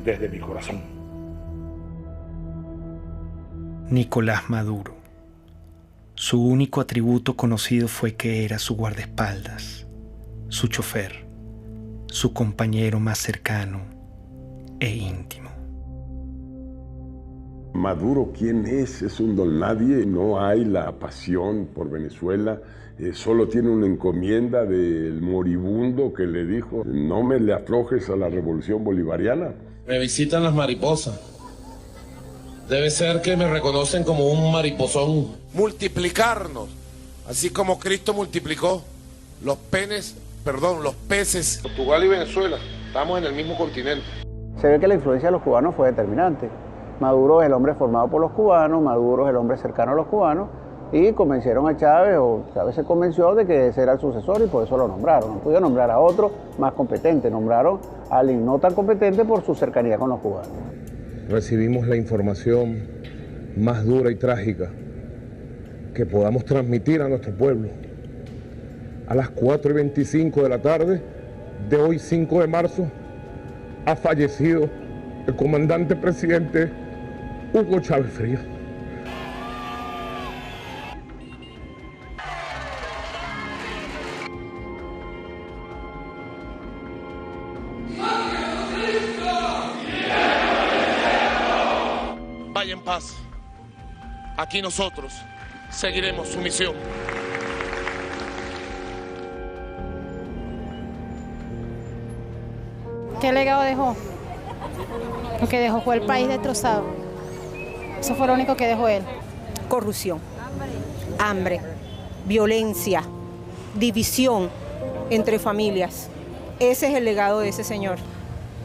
desde mi corazón. Nicolás Maduro. Su único atributo conocido fue que era su guardaespaldas, su chofer, su compañero más cercano e íntimo. Maduro, ¿quién es? Es un don nadie, no hay la pasión por Venezuela, solo tiene una encomienda del moribundo que le dijo: no me le aflojes a la revolución bolivariana. Me visitan las mariposas. Debe ser que me reconocen como un mariposón. Multiplicarnos, así como Cristo multiplicó los peces. Portugal y Venezuela, estamos en el mismo continente. Se ve que la influencia de los cubanos fue determinante. Maduro es el hombre formado por los cubanos, Maduro es el hombre cercano a los cubanos, y convencieron a Chávez, o Chávez se convenció de que ese era el sucesor y por eso lo nombraron. No pudieron nombrar a otro más competente, nombraron a alguien no tan competente por su cercanía con los cubanos. Recibimos la información más dura y trágica que podamos transmitir a nuestro pueblo. A las 4:25 de la tarde de hoy, 5 de marzo, ha fallecido el comandante presidente Hugo Chávez Frías. Vaya en paz. Aquí nosotros seguiremos su misión. ¿Qué legado dejó? Lo que dejó fue el país destrozado. Eso fue lo único que dejó él. Corrupción, hambre, violencia, división entre familias. Ese es el legado de ese señor.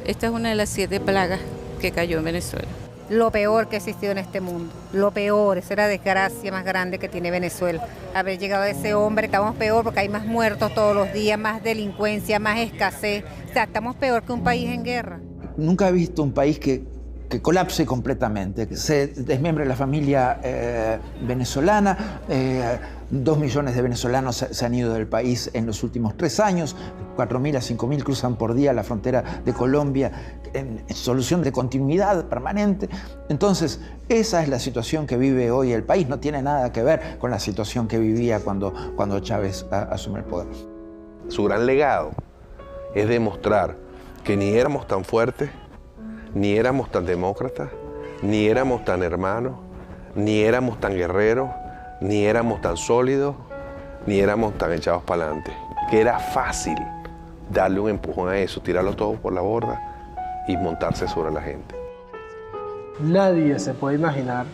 Esta es una de las 7 plagas que cayó en Venezuela. Lo peor que ha existido en este mundo. Lo peor, esa es la desgracia más grande que tiene Venezuela. Haber llegado a ese hombre, estamos peor porque hay más muertos todos los días, más delincuencia, más escasez. O sea, estamos peor que un país en guerra. Nunca he visto un país que colapse completamente, que se desmembre la familia venezolana. 2 millones de venezolanos se han ido del país en los últimos 3 años, 4.000 a 5.000 cruzan por día la frontera de Colombia en solución de continuidad permanente. Entonces, esa es la situación que vive hoy el país, no tiene nada que ver con la situación que vivía cuando Chávez asume el poder. Su gran legado es demostrar que ni éramos tan fuertes, ni éramos tan demócratas, ni éramos tan hermanos, ni éramos tan guerreros, ni éramos tan sólidos, ni éramos tan echados para adelante. Que era fácil darle un empujón a eso, tirarlo todo por la borda y montarse sobre la gente. Nadie se puede imaginar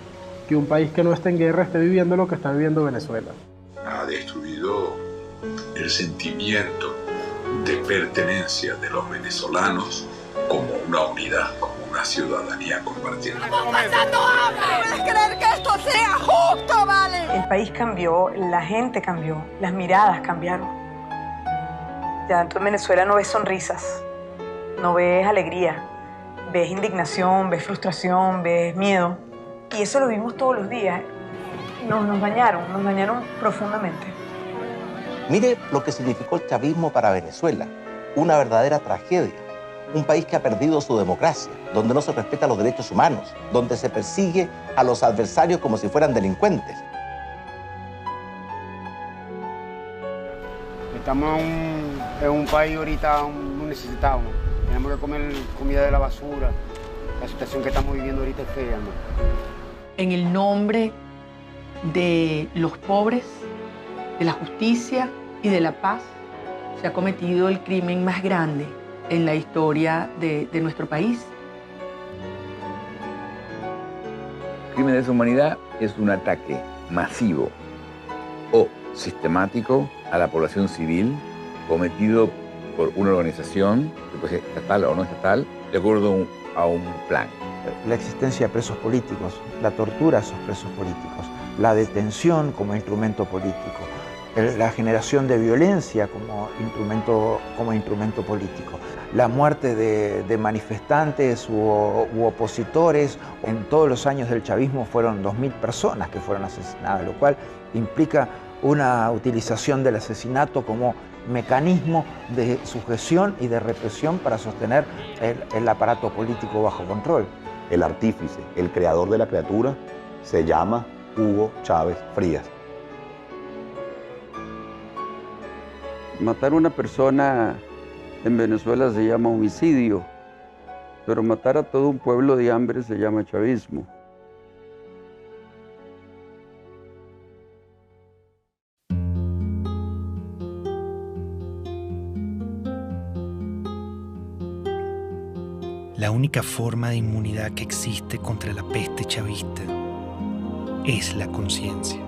que un país que no esté en guerra esté viviendo lo que está viviendo Venezuela. Ha destruido el sentimiento de pertenencia de los venezolanos como una unidad, como una ciudadanía compartida. ¡Estamos pasando hambre! ¿Puedes creer que esto sea justo, vale? El país cambió, la gente cambió, las miradas cambiaron. Ya tú en Venezuela no ves sonrisas, no ves alegría, ves indignación, ves frustración, ves miedo. Y eso lo vimos todos los días. Nos dañaron profundamente. Mire lo que significó el chavismo para Venezuela, una verdadera tragedia. Un país que ha perdido su democracia, donde no se respetan los derechos humanos, donde se persigue a los adversarios como si fueran delincuentes. Estamos en un país ahorita muy necesitado. Tenemos que comer comida de la basura. La situación que estamos viviendo ahorita es fea, ¿no? En el nombre de los pobres, de la justicia y de la paz, se ha cometido el crimen más grande en la historia de nuestro país. El crimen de lesa humanidad es un ataque masivo o sistemático a la población civil cometido por una organización, que puede ser estatal o no estatal, de acuerdo a un plan. La existencia de presos políticos, la tortura a esos presos políticos, la detención como instrumento político, la generación de violencia como instrumento político, la muerte de manifestantes u opositores. En todos los años del chavismo fueron 2.000 personas que fueron asesinadas, lo cual implica una utilización del asesinato como mecanismo de sujeción y de represión para sostener el aparato político bajo control. El artífice, el creador de la criatura, se llama Hugo Chávez Frías. Matar a una persona en Venezuela se llama homicidio, pero matar a todo un pueblo de hambre se llama chavismo. La única forma de inmunidad que existe contra la peste chavista es la conciencia.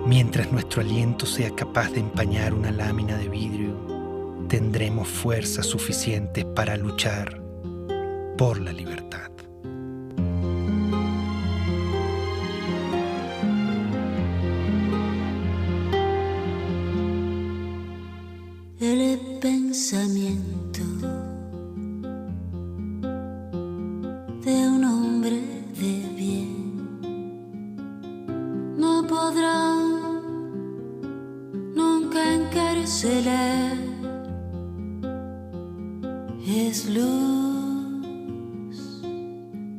Mientras nuestro aliento sea capaz de empañar una lámina de vidrio, tendremos fuerzas suficientes para luchar por la libertad. podrán nunca encarcelar. Es luz,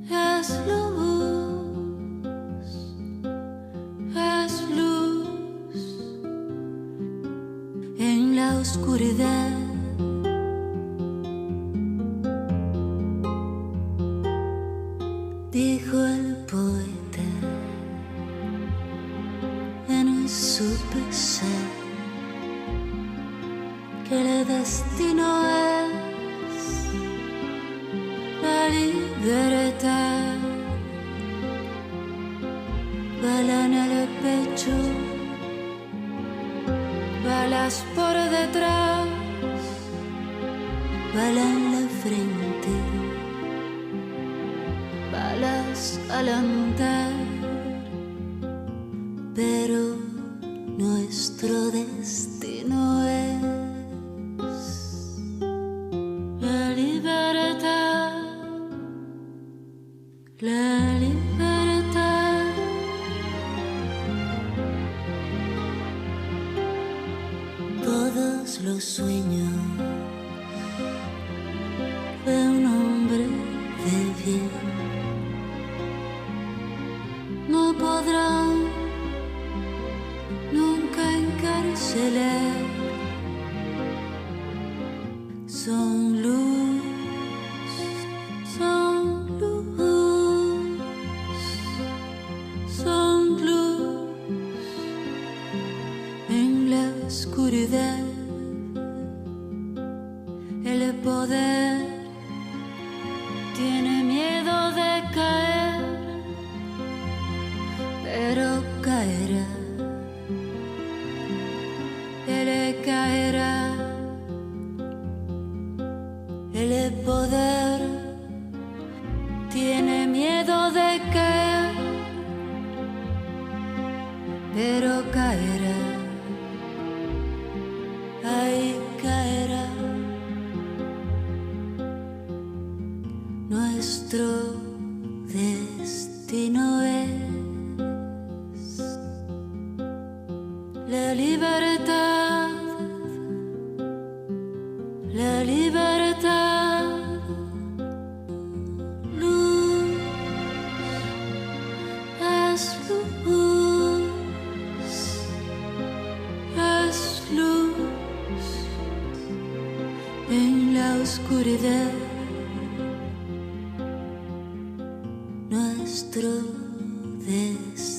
es luz, es luz en la oscuridad. Dijo el poeta en su pesar que el destino es la libertad. Bala en el pecho, balas por detrás, bala en la frente, balas al andar, pero nuestro destino es la libertad, la libertad. Todos los sueños de un hombre de bien no podrán nunca encarcelar. Son luz, son luz, son luz en la oscuridad. El poder tiene miedo de caer, pero caerá. Él caerá. El poder tiene miedo de caer, pero caerá. Ahí caerá. Nuestro destino es la libertad, la libertad. Luz, es luz, es luz en la oscuridad. Nuestro destino.